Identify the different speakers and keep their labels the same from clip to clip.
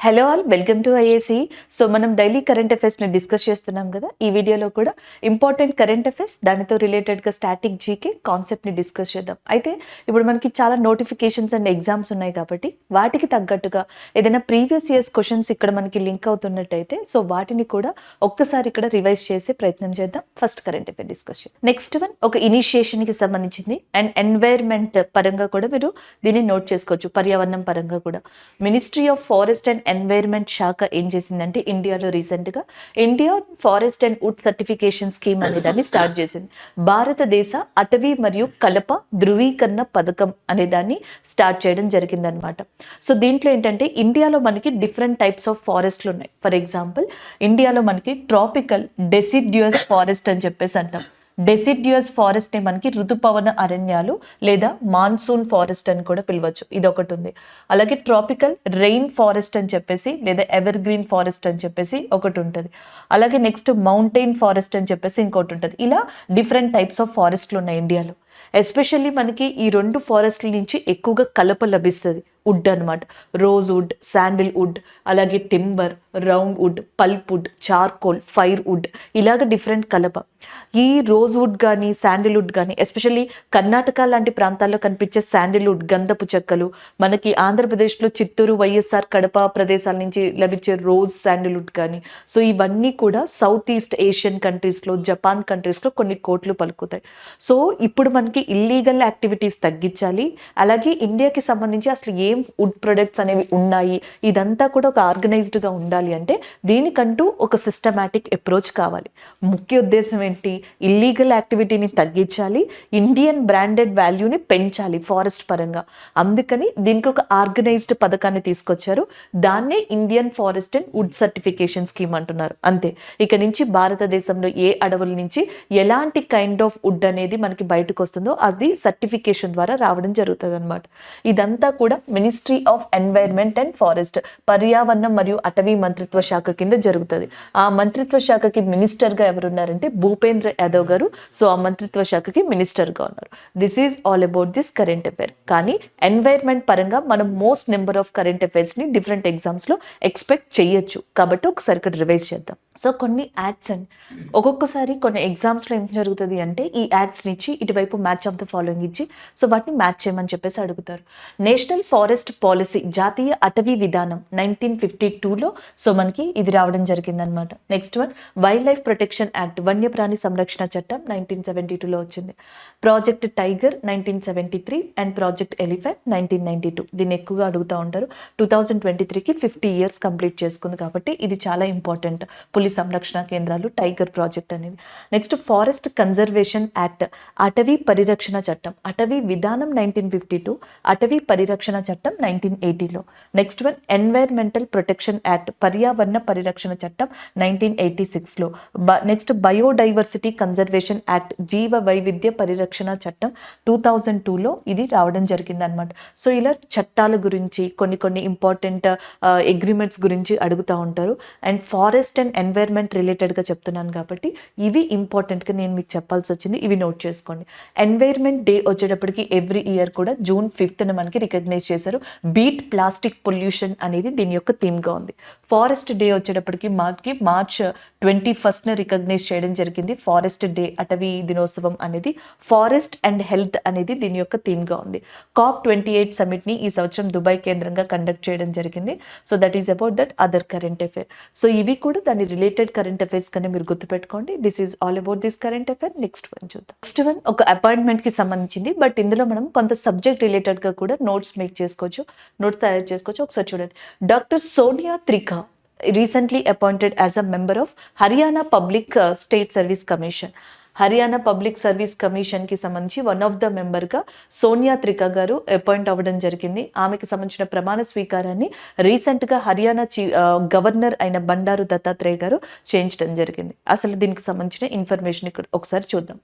Speaker 1: Hello all, welcome to IAC. So మనం daily current అఫైర్స్ని discuss చేస్తున్నాం కదా. ఈ వీడియోలో కూడా ఇంపార్టెంట్ కరెంట్ అఫైర్స్, దానితో రిలేటెడ్గా స్టాటిక్ జీకే కాన్సెప్ట్ని డిస్కస్ చేద్దాం. అయితే ఇప్పుడు మనకి చాలా నోటిఫికేషన్స్ అండ్ ఎగ్జామ్స్ ఉన్నాయి కాబట్టి వాటికి తగ్గట్టుగా ఏదైనా ప్రీవియస్ ఇయర్స్ క్వశ్చన్స్ ఇక్కడ మనకి లింక్ అవుతున్నట్టయితే సో వాటిని కూడా ఒక్కసారి ఇక్కడ రివైజ్ చేసే ప్రయత్నం చేద్దాం. ఫస్ట్ కరెంట్ అఫైర్ డిస్కస్ చేద్దాం. నెక్స్ట్ వన్ ఒక ఇనిషియేషన్కి సంబంధించింది అండ్ ఎన్వైర్న్మెంట్ పరంగా కూడా మీరు దీన్ని నోట్ చేసుకోవచ్చు. పర్యావరణం పరంగా కూడా ministry of forest and environment శాఖ ఏం చేసిందంటే ఇండియాలో రీసెంట్గా India forest and wood certification scheme అనే దాన్ని స్టార్ట్ చేసింది. భారతదేశ అటవీ మరియు కలప ధృవీకరణ పథకం అనే దాన్ని స్టార్ట్ చేయడం జరిగిందనమాట. సో దీంట్లో ఏంటంటే ఇండియాలో మనకి డిఫరెంట్ టైప్స్ ఆఫ్ ఫారెస్ట్లు ఉన్నాయి. ఫర్ ఎగ్జాంపుల్ ఇండియాలో మనకి ట్రాపికల్ డెసిడ్యూయస్ ఫారెస్ట్ అని చెప్పేసి అంటాం. డెసిడ్యూయస్ ఫారెస్ట్ ని మనకి ఋతుపవన అరణ్యాలు లేదా మాన్సూన్ ఫారెస్ట్ అని కూడా పిలవచ్చు. ఇది ఒకటి ఉంది. అలాగే ట్రాపికల్ రెయిన్ ఫారెస్ట్ అని చెప్పేసి లేదా ఎవర్ గ్రీన్ ఫారెస్ట్ అని చెప్పేసి ఒకటి ఉంటుంది. అలాగే నెక్స్ట్ మౌంటైన్ ఫారెస్ట్ అని చెప్పేసి ఇంకోటి ఉంటుంది. ఇలా డిఫరెంట్ టైప్స్ ఆఫ్ ఫారెస్ట్లు ఉన్నాయి ఇండియాలో. ఎస్పెషల్లీ మనకి ఈ రెండు ఫారెస్ట్ల నుంచి ఎక్కువగా కలప లభిస్తుంది. వుడ్ అనమాట. రోజ్ వుడ్, శాండిల్ వుడ్, అలాగే timber, round wood, pulp wood, charcoal, fire wood, ఇలాగ డిఫరెంట్ కలప. ఈ రోజ్ వుడ్ కానీ శాండిల్ వుడ్ కానీ ఎస్పెషల్లీ కర్ణాటక లాంటి ప్రాంతాల్లో కనిపించే శాండిల్ వుడ్ గంధపు చెక్కలు, మనకి ఆంధ్రప్రదేశ్లో చిత్తూరు, వైఎస్ఆర్, కడప ప్రదేశాల నుంచి లభించే రోజ్ శాండిల్ వుడ్ కానీ, సో ఇవన్నీ కూడా సౌత్ ఈస్ట్ ఏషియన్ కంట్రీస్లో, జపాన్ కంట్రీస్లో కొన్ని కోట్లు పలుకుతాయి. సో ఇప్పుడు మనకి ఇల్లీగల్ యాక్టివిటీస్ తగ్గించాలి. అలాగే ఇండియాకి సంబంధించి అసలు ఏం వుడ్ ప్రొడక్ట్స్ అనేవి ఉన్నాయి, ఇదంతా కూడా ఒక ఆర్గనైజ్డ్గా ఉండాలి అంటే దీనికంటూ ఒక సిస్టమాటిక్ అప్రోచ్ కావాలి. ముఖ్య ఉద్దేశం ఏంటి? ఇల్లీగల్ యాక్టివిటీని తగ్గించాలి, ఇండియన్ బ్రాండెడ్ వాల్యూని పెంచాలి ఫారెస్ట్ పరంగా. అందుకని దీనికి ఒక ఆర్గనైజ్డ్ పథకాన్ని తీసుకొచ్చారు. దాన్నే Indian forest and wood certification scheme అంటున్నారు. అంతే. ఇక నుంచి భారతదేశంలో ఏ అడవుల నుంచి ఎలాంటి కైండ్ ఆఫ్ వుడ్ అనేది మనకి బయటకు వస్తుందో అది సర్టిఫికేషన్ ద్వారా రావడం జరుగుతుంది అనమాట. ఇదంతా కూడా ministry of environment and forest, పర్యావరణం మరియు అటవీ మంత్రిత్వ శాఖ కింద జరుగుతుంది. ఆ మంత్రిత్వ శాఖకి మినిస్టర్గా ఎవరున్నారంటే భూపేంద్ర యాదవ్ గారు. సో ఆ మంత్రిత్వ శాఖకి మినిస్టర్గా ఉన్నారు. This is all about this current affair. కానీ ఎన్వైర్న్మెంట్ పరంగా మనం మోస్ట్ నెంబర్ ఆఫ్ కరెంట్ అఫైర్స్ని డిఫరెంట్ ఎగ్జామ్స్లో ఎక్స్పెక్ట్ చేయొచ్చు. కాబట్టి ఒకసారి ఇక్కడ రివైజ్ చేద్దాం. సో కొన్ని యాక్ట్స్ అండి, ఒక్కొక్కసారి కొన్ని ఎగ్జామ్స్లో ఏం జరుగుతుంది అంటే ఈ యాక్ట్స్ని ఇచ్చి ఇటువైపు మ్యాచ్ ఆఫ్ ద ఫాలోయింగ్ ఇచ్చి సో వాటిని మ్యాచ్ చేయమని చెప్పేసి అడుగుతారు. నేషనల్ ఫారెస్ట్ పాలసీ, జాతీయ అటవీ విధానం 1952లో సో మనకి ఇది రావడం జరిగిందనమాట. Next one wild life protection act, వన్యప్రాణి సంరక్షణ చట్టం 1972లో వచ్చింది. Project tiger 1973 and project elephant 1992. దీన్ని ఎక్కువగా అడుగుతూ ఉంటారు. 2023కి 50 years కంప్లీట్ చేసుకుంది కాబట్టి ఇది చాలా ఇంపార్టెంట్. పులి సంరక్షణ కేంద్రాలు, టైగర్ ప్రాజెక్ట్ అనేది. నెక్స్ట్ ఫారెస్ట్ కన్జర్వేషన్ యాక్ట్, అటవీ పరిరక్షణ చట్టం, అటవీ విధానం 1952, అటవీ పరిరక్షణ చట్టం 1980లో. Next one environmental protection act, పర్యావరణ పరిరక్షణ చట్టం 1986లో. నెక్స్ట్ బయోడైవర్సిటీ కన్జర్వేషన్ యాక్ట్, జీవ వైవిధ్య పరిరక్షణ చట్టం 2002లో ఇది రావడం జరిగింది అనమాట. సో ఇలా చట్టాల గురించి కొన్ని ఇంపార్టెంట్ అగ్రిమెంట్స్ గురించి అడుగుతూ ఉంటారు. అండ్ ఫారెస్ట్ అండ్ ఎన్వైర్న్మెంట్ రిలేటెడ్గా చెప్తున్నాను కాబట్టి ఇవి ఇంపార్టెంట్గా నేను మీకు చెప్పాల్సి వచ్చింది. ఇవి నోట్ చేసుకోండి. ఎన్వైర్న్మెంట్ డే వచ్చేటప్పటికి ఎవ్రీ ఇయర్ కూడా June 5th మనకి రికగ్నైజ్ చేశారు. బీట్ ప్లాస్టిక్ పొల్యూషన్ అనేది దీని యొక్క థీమ్గా ఉంది. ఫారెస్ట్ డే వచ్చేటప్పటికి మనకి March 21st రికగ్నైజ్ చేయడం జరిగింది. ఫారెస్ట్ డే, అటవీ దినోత్సవం అనేది. ఫారెస్ట్ అండ్ హెల్త్ అనేది దీని యొక్క థీమ్గా ఉంది. COP28 సమిట్ని ఈ సంవత్సరం దుబాయ్ కేంద్రంగా కండక్ట్ చేయడం జరిగింది. So that is about that other current affair. So ఇవి కూడా దాని రిలేటెడ్ కరెంట్ అఫైర్స్ కన్నా మీరు గుర్తుపెట్టుకోండి. This is all about this current affair. Next one చూద్దాం. నెక్స్ట్ వన్ ఒక అపాయింట్మెంట్కి సంబంధించింది. బట్ ఇందులో మనం కొంత సబ్జెక్ట్ రిలేటెడ్గా కూడా నోట్స్ మేక్ చేసుకోవచ్చు, నోట్స్ తయారు చేసుకోవచ్చు. ఒకసారి చూడండి. Doctor Sonia Trikha recently appointed as a member of Haryana Public State Service Commission. Haryana public service కమిషన్కి సంబంధించి వన్ ఆఫ్ ద మెంబర్గా సోనియా త్రికా గారు అపాయింట్ అవ్వడం జరిగింది. ఆమెకి సంబంధించిన ప్రమాణ స్వీకారాన్ని రీసెంట్గా హర్యానా గవర్నర్ అయిన బండారు దత్తాత్రేయ గారు చేయించడం జరిగింది. అసలు దీనికి సంబంధించిన ఇన్ఫర్మేషన్ ఇక్కడ ఒకసారి చూద్దాం.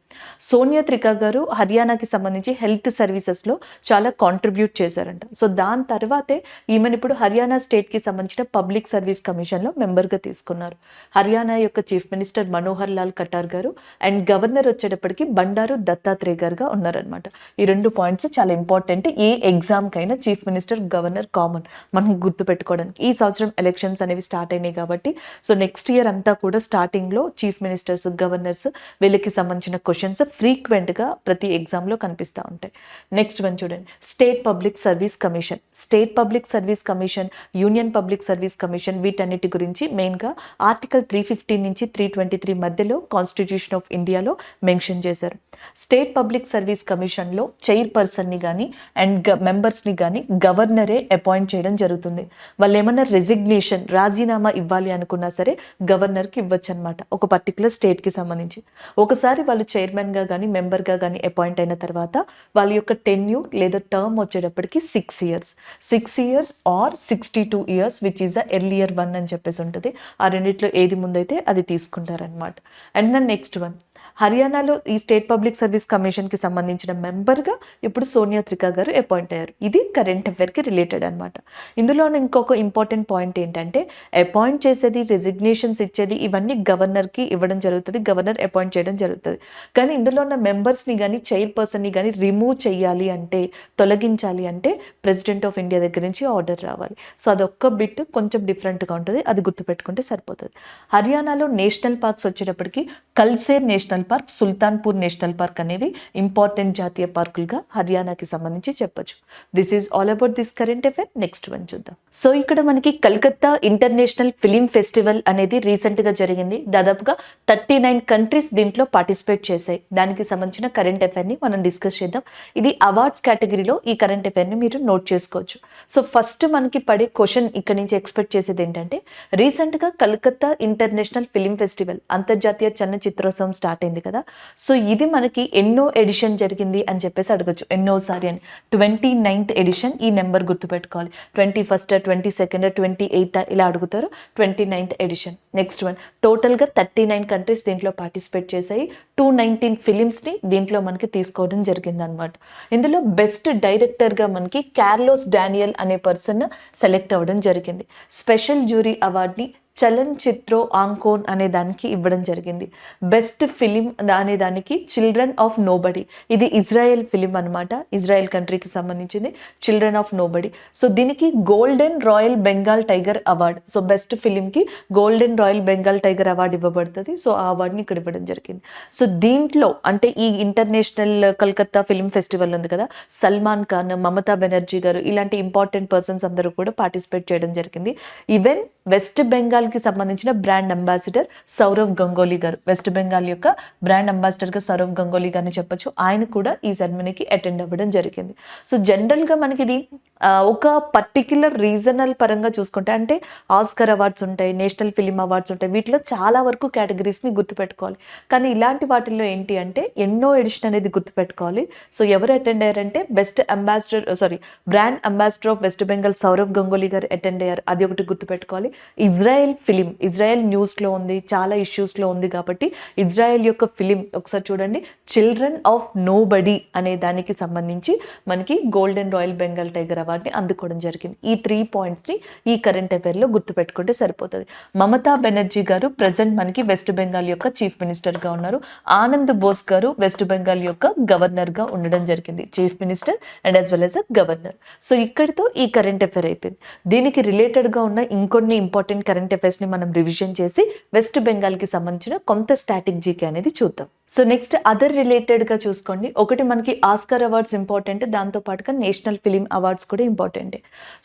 Speaker 1: సోనియా త్రికా గారు హర్యానాకి సంబంధించి హెల్త్ సర్వీసెస్లో చాలా కాంట్రిబ్యూట్ చేశారంట. సో దాని తర్వాతే ఈమెను ఇప్పుడు హర్యానా స్టేట్కి సంబంధించిన పబ్లిక్ సర్వీస్ కమిషన్లో మెంబర్గా తీసుకున్నారు. హర్యానా యొక్క చీఫ్ మినిస్టర్ మనోహర్ లాల్ ఖట్టర్ గారు అండ్ గవర్నర్ వచ్చేటప్పటికి బండారు దత్తాత్రేయ గారుగా ఉన్నారనమాట. ఈ 2 పాయింట్స్ చాలా ఇంపార్టెంట్. ఏ ఎగ్జామ్కైనా చీఫ్ మినిస్టర్, గవర్నర్ కామన్ మనం గుర్తుపెట్టుకోవడానికి. ఈ సంవత్సరం ఎలక్షన్స్ అనేవి స్టార్ట్ అయినాయి కాబట్టి సో నెక్స్ట్ ఇయర్ అంతా కూడా స్టార్టింగ్లో చీఫ్ మినిస్టర్స్, గవర్నర్స్ వీళ్ళకి సంబంధించిన క్వశ్చన్స్ ఫ్రీక్వెంట్గా ప్రతి ఎగ్జామ్లో కనిపిస్తూ ఉంటాయి. నెక్స్ట్ వన్ చూడండి, state public service commission. State public service commission, union public service commission వీటన్నిటి గురించి మెయిన్గా ఆర్టికల్ 315 నుంచి 323 మధ్యలో కాన్స్టిట్యూషన్ ఆఫ్ ఇండియాలో మెన్షన్ చేశారు. స్టేట్ పబ్లిక్ సర్వీస్ కమిషన్లో చైర్పర్సన్ని కానీ అండ్ మెంబర్స్ని కానీ గవర్నరే అపాయింట్ చేయడం జరుగుతుంది. వాళ్ళు ఏమన్నా రెసిగ్నేషన్, రాజీనామా ఇవ్వాలి అనుకున్నా సరే గవర్నర్కి ఇవ్వచ్చు అనమాట, ఒక పర్టికులర్ స్టేట్కి సంబంధించి. ఒకసారి వాళ్ళు చైర్మన్గా కానీ మెంబర్గా కానీ అపాయింట్ అయిన తర్వాత వాళ్ళ యొక్క టెన్యూర్ లేదా టర్మ్ వచ్చేటప్పటికి 6 years, 6 years or 62 years which is the earlier one అని చెప్పేసి ఉంటుంది. ఆ రెండిట్లో ఏది ముందైతే అది తీసుకుంటారనమాట. అండ్ దెన్ నెక్స్ట్ వన్, హర్యానాలో ఈ స్టేట్ పబ్లిక్ సర్వీస్ కమిషన్కి సంబంధించిన మెంబర్గా ఇప్పుడు సోనియా త్రికా గారు అపాయింట్ అయ్యారు. ఇది కరెంట్ అఫైర్కి రిలేటెడ్ అనమాట. ఇందులో ఇంకొక ఇంపార్టెంట్ పాయింట్ ఏంటంటే అపాయింట్ చేసేది, రెసిగ్నేషన్స్ ఇచ్చేది ఇవన్నీ గవర్నర్కి ఇవ్వడం జరుగుతుంది, గవర్నర్ అపాయింట్ చేయడం జరుగుతుంది. కానీ ఇందులో ఉన్న మెంబర్స్ని కానీ చైర్పర్సన్ని కానీ రిమూవ్ చేయాలి అంటే, తొలగించాలి అంటే ప్రెసిడెంట్ ఆఫ్ ఇండియా దగ్గర నుంచి ఆర్డర్ రావాలి. సో అదొక్క బిట్ కొంచెం డిఫరెంట్గా ఉంటుంది, అది గుర్తుపెట్టుకుంటే సరిపోతుంది. హర్యానాలో నేషనల్ పార్క్స్ వచ్చేటప్పటికి Kalesar national park, Sultanpur national park అనేవి ఇంపార్టెంట్ జాతీయ పార్కులుగా హర్యానాకి సంబంధించి చెప్పొచ్చు. This is all about this current affair. Next one చూద్దాం. సో ఇక్కడ మనకి కలకత్తా ఇంటర్నేషనల్ ఫిలిం ఫెస్టివల్ అనేది రీసెంట్గా జరిగింది. దాదాపుగా 39 కంట్రీస్ దీంట్లో పార్టిసిపేట్ చేశాయి. దానికి సంబంధించిన కరెంట్ అఫైర్ని మనం డిస్కస్ చేద్దాం. ఇది అవార్డ్స్ కేటగిరీలో ఈ కరెంట్ అఫైర్ని మీరు నోట్ చేసుకోవచ్చు. సో ఫస్ట్ మనకి పడే క్వశ్చన్ ఇక్కడ నుంచి ఎక్స్పెక్ట్ చేసేది ఏంటంటే, రీసెంట్గా కలకత్తా ఇంటర్నేషనల్ ఫిలిం ఫెస్టివల్, అంతర్జాతీయ చలనచిత్రోత్సవం స్టార్ట్ అయింది కదా. సో ఇది మనకి ఎన్నో ఎడిషన్ జరిగింది అని చెప్పేసి అడగచ్చు, ఎన్నోసారి అని. 29th ఎడిషన్, ఈ నెంబర్ గుర్తుపెట్టుకోవాలి. 21st, 22nd, 28th ఇలా అడుగుతారు. 29th edition. నెక్స్ట్ వన్, టోటల్గా 39 కంట్రీస్ దీంట్లో పార్టిసిపేట్ చేశాయి. 219 ఫిలిమ్స్ని దీంట్లో మనకి తీసుకోవడం జరిగింది అనమాట. ఇందులో బెస్ట్ డైరెక్టర్గా మనకి కార్లోస్ డానియల్ అనే పర్సన్ సెలెక్ట్ అవ్వడం జరిగింది. స్పెషల్ జ్యూరీ అవార్డ్ని చలన్ చిత్రో ఆంకోన్ అనే దానికి ఇవ్వడం జరిగింది. బెస్ట్ ఫిలిం అనే దానికి చిల్డ్రన్ ఆఫ్ నోబడి, ఇది ఇజ్రాయెల్ ఫిలిం అనమాట, ఇజ్రాయెల్ కంట్రీకి సంబంధించింది, చిల్డ్రన్ ఆఫ్ నోబడి. సో దీనికి golden royal Bengal tiger award, so best ఫిలింకి golden royal Bengal tiger award ఇవ్వబడుతుంది. సో ఆ అవార్డుని ఇక్కడ ఇవ్వడం జరిగింది. సో దీంట్లో అంటే ఈ ఇంటర్నేషనల్ కలకత్తా ఫిలిం ఫెస్టివల్ ఉంది కదా, సల్మాన్ ఖాన్, మమతా బెనర్జీ గారు ఇలాంటి ఇంపార్టెంట్ పర్సన్స్ అందరూ కూడా పార్టిసిపేట్ చేయడం జరిగింది. ఈవెన్ వెస్ట్ బెంగాల్కి సంబంధించిన బ్రాండ్ అంబాసిడర్ సౌరవ్ గంగోలీ గారు, వెస్ట్ బెంగాల్ యొక్క బ్రాండ్ అంబాసిడర్గా సౌరవ్ గంగోలీ గారిని చెప్పొచ్చు, ఆయన కూడా ఈ సెరమనీకి అటెండ్ అవ్వడం జరిగింది. సో జనరల్గా మనకి ఇది ఒక పర్టిక్యులర్ రీజనల్ పరంగా చూసుకుంటే, అంటే ఆస్కర్ అవార్డ్స్ ఉంటాయి, నేషనల్ ఫిలిం అవార్డ్స్ ఉంటాయి, వీటిలో చాలా వరకు కేటగిరీస్ని గుర్తుపెట్టుకోవాలి. కానీ ఇలాంటి వాటిల్లో ఏంటి అంటే ఎన్నో ఎడిషన్ అనేది గుర్తుపెట్టుకోవాలి. సో ఎవరు అటెండ్ అయ్యారంటే best ambassador brand ambassador of West Bengal Sourav Ganguly గారు అటెండ్ అయ్యారు, అది ఒకటి గుర్తుపెట్టుకోవాలి. ఇజ్రాయెల్ ఫిలిం, ఇజ్రాయెల్ న్యూస్లో ఉంది, చాలా ఇష్యూస్లో ఉంది కాబట్టి ఇజ్రాయెల్ యొక్క ఫిలిం ఒకసారి చూడండి, చిల్డ్రన్ ఆఫ్ నోబడి అనే దానికి సంబంధించి మనకి గోల్డెన్ రాయల్ బెంగాల్ టైగర్ అవార్డుని అందుకోవడం జరిగింది. ఈ 3 పాయింట్స్ని ఈ కరెంట్ అఫైర్లో గుర్తుపెట్టుకుంటే సరిపోతుంది. మమతా బెనర్జీ గారు ప్రజెంట్ మనకి వెస్ట్ బెంగాల్ యొక్క చీఫ్ మినిస్టర్గా ఉన్నారు. ఆనంద్ బోస్ గారు వెస్ట్ బెంగాల్ యొక్క గవర్నర్గా ఉండడం జరిగింది, chief minister and as well as a governor. So ఇక్కడితో ఈ కరెంట్ అఫైర్ అయిపోయింది. దీనికి రిలేటెడ్గా ఉన్న ఇంకొన్ని ఇంపార్టెంట్ కరెంట్ అఫైర్స్ని మనం రివిజన్ చేసి వెస్ట్ బెంగాల్కి సంబంధించిన కొంత స్టాటిక్ జీకే అనేది చూద్దాం. సో నెక్స్ట్ అదర్ రిలేటెడ్గా చూసుకోండి. ఒకటి మనకి ఆస్కర్ అవార్డ్స్ ఇంపార్టెంట్, దాంతోపాటుగా నేషనల్ ఫిలిం అవార్డ్స్ కూడా ఇంపార్టెంటే.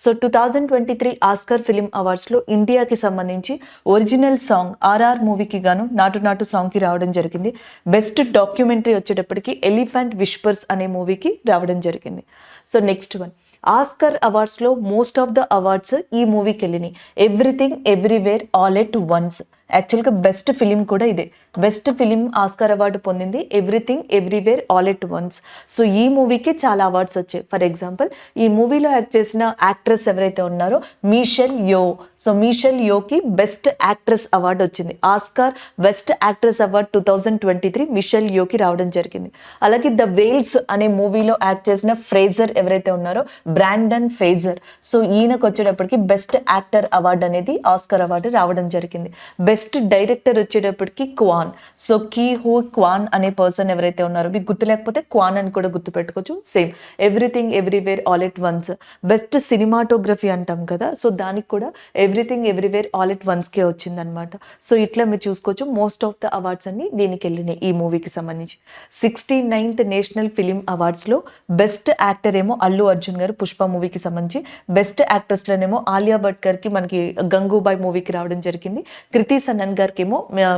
Speaker 1: సో 2023 ఆస్కర్ ఫిలిం అవార్డ్స్లో ఇండియాకి సంబంధించి ఒరిజినల్ సాంగ్ ఆర్ఆర్ మూవీకి గాను నాటు నాటు సాంగ్కి రావడం జరిగింది. బెస్ట్ డాక్యుమెంటరీ వచ్చేటప్పటికి ఎలిఫెంట్ విస్పర్స్ అనే మూవీకి రావడం జరిగింది. సో నెక్స్ట్ వన్, ఆస్కర్ అవార్డ్స్లో మోస్ట్ ఆఫ్ ద అవార్డ్స్ ఈ మూవీకి వెళ్ళినాయి. Everything everywhere all at once, యాక్చువల్గా బెస్ట్ ఫిలిం కూడా ఇదే, బెస్ట్ ఫిలిం ఆస్కార్ అవార్డు పొందింది everything everywhere all at once. So ఈ మూవీకి చాలా అవార్డ్స్ వచ్చాయి. ఫర్ ఎగ్జాంపుల్ ఈ మూవీలో యాక్ట్ చేసిన యాక్ట్రెస్ ఎవరైతే ఉన్నారో మిషెల్ యో, సో మిషెల్ యోకి బెస్ట్ యాక్ట్రెస్ అవార్డు వచ్చింది. Oscar best actress award 2023 Michelle యోకి రావడం జరిగింది. అలాగే ద వేల్స్ అనే మూవీలో యాక్ట్ చేసిన ఫ్రేజర్ ఎవరైతే ఉన్నారో బ్రాండన్ ఫ్రేజర్, సో ఈయనకు వచ్చేటప్పటికి బెస్ట్ యాక్టర్ అవార్డు అనేది ఆస్కార్ అవార్డు రావడం జరిగింది. బెస్ట్ బెస్ట్ డైరెక్టర్ వచ్చేటప్పటికి క్వాన్. సో కీ హూ క్వాన్ అనే పర్సన్ ఎవరైతే ఉన్నారో మీకు గుర్తు లేకపోతే క్వాన్ అని కూడా గుర్తు పెట్టుకోవచ్చు. Same everything everywhere all at once. Best cinematography అంటాం కదా, సో దానికి కూడా ఎవ్రీథింగ్ ఎవ్రీవేర్ ఆల్ ఎట్ వన్స్కే వచ్చిందనమాట. సో ఇట్లా మీరు చూసుకోవచ్చు మోస్ట్ ఆఫ్ ద అవార్డ్స్ అన్ని దీనికి వెళ్ళినాయి ఈ మూవీకి సంబంధించి. 69th నేషనల్ ఫిలిం అవార్డ్స్లో బెస్ట్ యాక్టర్ ఏమో అల్లు అర్జున్ గారు పుష్ప మూవీకి సంబంధించి, బెస్ట్ యాక్ట్రెస్లోనేమో ఆలియా భట్ గారికి మనకి గంగూబాయ్ మూవీకి రావడం జరిగింది, కృతి సనన్ గారికి ఏమో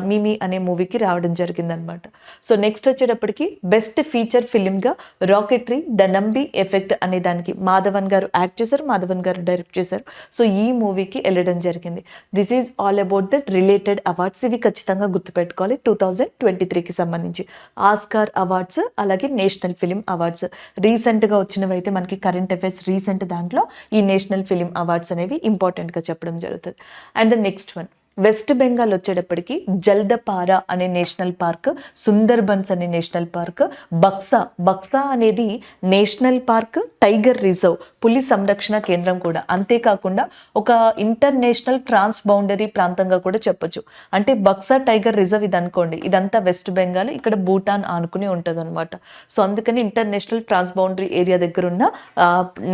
Speaker 1: మిమి అనే మూవీకి రావడం జరిగింది అనమాట. సో నెక్స్ట్ వచ్చేటప్పటికి బెస్ట్ ఫీచర్ ఫిలింగా రాకెట్రీ ద నంబి ఎఫెక్ట్ అనే దానికి మాధవన్ గారు యాక్ట్ చేశారు, మాధవన్ గారు డైరెక్ట్ చేశారు. సో ఈ మూవీకి వెళ్ళడం జరిగింది. This is all about that related awards. ఇవి ఖచ్చితంగా గుర్తుపెట్టుకోవాలి 2023కి సంబంధించి. ఆస్కార్ అవార్డ్స్ అలాగే నేషనల్ ఫిలిం అవార్డ్స్ రీసెంట్గా వచ్చినవి అయితే మనకి కరెంట్ అఫైర్స్ రీసెంట్ దాంట్లో ఈ నేషనల్ ఫిలిం అవార్డ్స్ అనేవి ఇంపార్టెంట్గా చెప్పడం జరుగుతుంది. And the next one west Bengal వచ్చేటప్పటికి జల్దపారా అనే నేషనల్ పార్క్, సుందర్బన్స్ అనే నేషనల్ పార్క్, బక్సా అనేది నేషనల్ పార్క్, టైగర్ రిజర్వ్ పులి సంరక్షణ కేంద్రం కూడా. అంతేకాకుండా ఒక ఇంటర్నేషనల్ ట్రాన్స్ బౌండరీ ప్రాంతంగా కూడా చెప్పొచ్చు. అంటే బక్సా టైగర్ రిజర్వ్ ఇది అనుకోండి, ఇదంతా వెస్ట్ బెంగాల్, ఇక్కడ భూటాన్ ఆనుకుని ఉంటుంది అనమాట. సో అందుకని ఇంటర్నేషనల్ ట్రాన్స్ బౌండరీ ఏరియా దగ్గర ఉన్న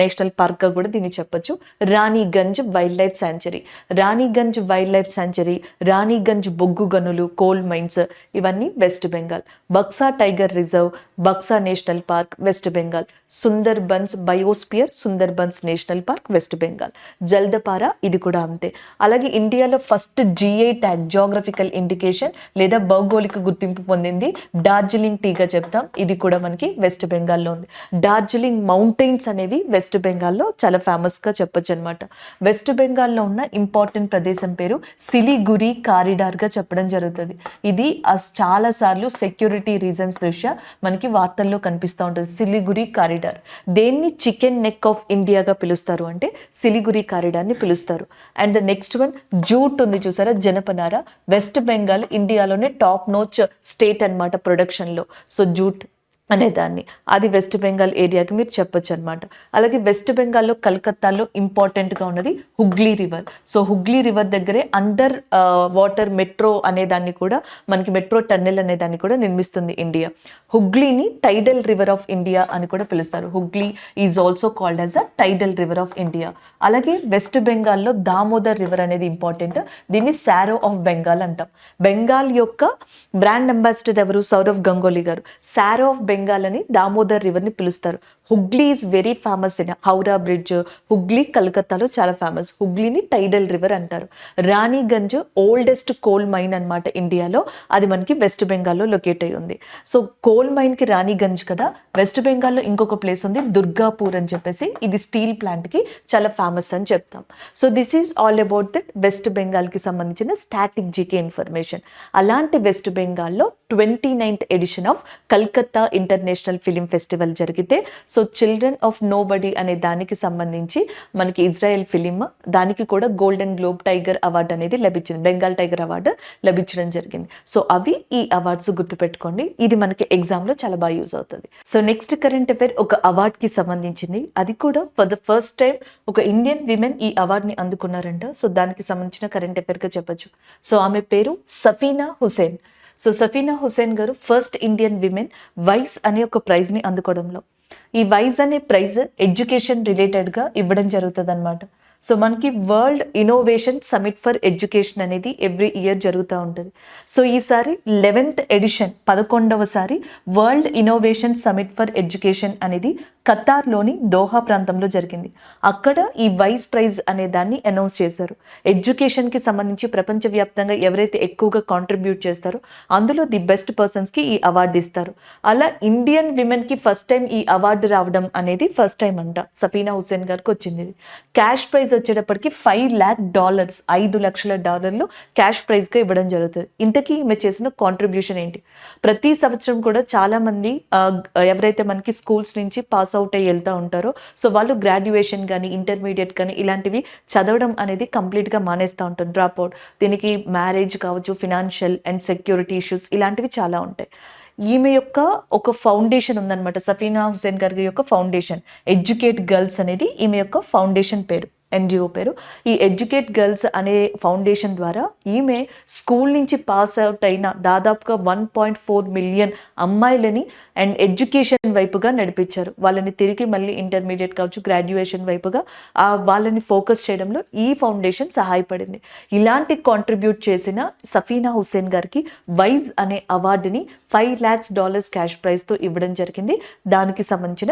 Speaker 1: నేషనల్ పార్క్గా కూడా దీన్ని చెప్పొచ్చు. Raniganj wild life sanctuary, Raniganj wild life sanctuary, Raniganj బొగ్గు గనులు, కోల్ మైన్స్, ఇవన్నీ west Bengal. Baksa tiger reserve, Baksa national park west Bengal. Sundarbans biosphere, Sundarbans national park west Bengal. Jaldapara ఇది కూడా అంతే. అలాగే ఇండియాలో first GI tag geographical indication లేదా భౌగోళిక గుర్తింపు పొందింది డార్జిలింగ్ టీగా చెప్తాం, ఇది కూడా మనకి వెస్ట్ బెంగాల్లో ఉంది. డార్జిలింగ్ మౌంటైన్స్ అనేవి వెస్ట్ బెంగాల్లో చాలా ఫేమస్గా చెప్పొచ్చు అనమాట. వెస్ట్ బెంగాల్లో ఉన్న ఇంపార్టెంట్ ప్రదేశం పేరు సిలిగురి కారిడార్గా చెప్పడం జరుగుతుంది. ఇది చాలా సార్లు సెక్యూరిటీ రీజన్స్ దృష్ట్యా మనకి వార్తల్లో కనిపిస్తూ ఉంటుంది. సిలిగురి కారిడార్ దేన్ని చికెన్ నెక్ ఆఫ్ ఇండియాగా పిలుస్తారు అంటే సిలిగురి కారిడార్ని పిలుస్తారు. And the next one jute ఉంది చూసారా, జనపనార. వెస్ట్ బెంగాల్ ఇండియాలోనే టాప్ నోచ్ స్టేట్ అనమాట ప్రొడక్షన్లో. సో జూట్ అనేదాన్ని అది వెస్ట్ బెంగాల్ ఏరియాకి మీరు చెప్పొచ్చు అనమాట. అలాగే వెస్ట్ బెంగాల్లో కలకత్తాలో ఇంపార్టెంట్గా ఉన్నది Hooghly river. So Hooghly river దగ్గరే అండర్ వాటర్ మెట్రో అనేదాన్ని కూడా మనకి మెట్రో టన్నెల్ అనేదాన్ని కూడా నిర్మిస్తుంది ఇండియా. హుగ్లీని టైడల్ రివర్ ఆఫ్ ఇండియా అని కూడా పిలుస్తారు. Hooghly is also called as a tidal river of India. అలాగే వెస్ట్ బెంగాల్లో దామోదర్ రివర్ అనేది ఇంపార్టెంట్, దీన్ని సారో ఆఫ్ బెంగాల్ అంటాం. బెంగాల్ యొక్క బ్రాండ్ అంబాసిడర్ ఎవరు, సౌరవ్ గంగోలీ గారు. సారో ఆఫ్ బెంగాల్ అని దామోదర్ రివర్ని పిలుస్తారు. Hooghly is very famous in Howrah bridge. Hooghly కలకత్తాలో చాలా ఫేమస్. హుగ్లీని టైడల్ రివర్ అంటారు. రాణిగంజ్ ఓల్డెస్ట్ కోల్ మైన్ అనమాట ఇండియాలో, అది మనకి వెస్ట్ బెంగాల్లో లొకేట్ అయి ఉంది. సో కోల్ మైన్కి రాణిగంజ్ కదా. వెస్ట్ బెంగాల్లో ఇంకొక ప్లేస్ ఉంది దుర్గాపూర్ అని చెప్పేసి, ఇది స్టీల్ ప్లాంట్కి చాలా ఫేమస్ అని చెప్తాం. So this is all about that west బెంగాల్కి సంబంధించిన స్టాటిక్ జీకే ఇన్ఫర్మేషన్. అలాంటి వెస్ట్ బెంగాల్లో 29th edition of Calcutta international film festival జరిగితే, so children of nobody అనే దానికి సంబంధించి మనకి ఇజ్రాయెల్ ఫిలిం, దానికి కూడా గోల్డెన్ గ్లోబ్ టైగర్ అవార్డు అనేది లభించింది, బెంగాల్ టైగర్ అవార్డు లభించడం జరిగింది. సో అవి ఈ అవార్డ్స్ గుర్తుపెట్టుకోండి, ఇది మనకి ఎగ్జామ్లో చాలా బాగా యూజ్ అవుతుంది. సో నెక్స్ట్ కరెంట్ అఫైర్ ఒక అవార్డ్కి సంబంధించింది, అది కూడా ఫర్ ద ఫస్ట్ టైం ఒక ఇండియన్ విమెన్ ఈ అవార్డుని అందుకున్నారంట. సో దానికి సంబంధించిన కరెంట్ అఫైర్గా చెప్పొచ్చు. సో ఆమె పేరు సఫీనా హుసేన్. సో సఫీనా హుసేన్ గారు ఫస్ట్ ఇండియన్ విమెన్ వైస్ అనే ఒక ప్రైజ్ని అందుకోవడంలో. ఈ వైజ్ అనే ప్రైజ్ ఎడ్యుకేషన్ రిలేటెడ్గా ఇవ్వడం జరుగుతుంది అనమాట. సో మనకి world innovation summit for education అనేది ఎవ్రీ ఇయర్ జరుగుతూ ఉంటుంది. సో ఈసారి 11th ఎడిషన్ 11వసారి world innovation summit for education అనేది ఖతార్లోని దోహా ప్రాంతంలో జరిగింది. అక్కడ ఈ వైస్ ప్రైజ్ అనే దాన్ని అనౌన్స్ చేశారు. ఎడ్యుకేషన్కి సంబంధించి ప్రపంచవ్యాప్తంగా ఎవరైతే ఎక్కువగా కాంట్రిబ్యూట్ చేస్తారో అందులో ది బెస్ట్ పర్సన్స్కి ఈ అవార్డు ఇస్తారు. అలా ఇండియన్ విమెన్కి ఫస్ట్ టైం ఈ అవార్డు రావడం అనేది ఫస్ట్ టైం అంట. సఫీనా హుసేన్ గారికి వచ్చింది ఇది. క్యాష్ ప్రైజ్ వచ్చేటప్పటికి $5 lakh, $5 లక్షల క్యాష్ ప్రైజ్గా ఇవ్వడం జరుగుతుంది. ఇంతకీ ఈమె చేసిన కాంట్రిబ్యూషన్ ఏంటి? ప్రతి సంవత్సరం కూడా చాలా మంది ఎవరైతే మనకి స్కూల్స్ నుంచి పాస్ అవుట్ అయ్యి వెళ్తూ ఉంటారో, సో వాళ్ళు గ్రాడ్యుయేషన్ కానీ ఇంటర్మీడియట్ కానీ ఇలాంటివి చదవడం అనేది కంప్లీట్గా మానేస్తూ ఉంటారు, డ్రాప్ అవుట్. దీనికి మ్యారేజ్ కావచ్చు, ఫినాన్షియల్ అండ్ సెక్యూరిటీ ఇష్యూస్ ఇలాంటివి చాలా ఉంటాయి. ఈమె యొక్క ఒక ఫౌండేషన్ ఉందన్నమాట, సఫీనా హుసేన్ గారి యొక్క ఫౌండేషన్, ఎడ్యుకేట్ గర్ల్స్ అనేది ఈమె యొక్క ఫౌండేషన్ పేరు. ఎన్జిఓ పేరు. ఈ ఎడ్యుకేట్ గర్ల్స్ అనే ఫౌండేషన్ ద్వారా ఈమె స్కూల్ నుంచి పాస్ అవుట్ అయిన దాదాపుగా 1.4 మిలియన్ అమ్మాయిలని అండ్ ఎడ్యుకేషన్ వైపుగా నడిపించారు. వాళ్ళని తిరిగి మళ్ళీ ఇంటర్మీడియట్ కావచ్చు, గ్రాడ్యుయేషన్ వైపుగా వాళ్ళని ఫోకస్ చేయడంలో ఈ ఫౌండేషన్ సహాయపడింది. ఇలాంటి కాంట్రిబ్యూట్ చేసిన సఫీనా హుస్సేన్ గారికి వైజ్ అనే అవార్డుని $5 lakhs క్యాష్ ప్రైజ్తో ఇవ్వడం జరిగింది. దానికి సంబంధించిన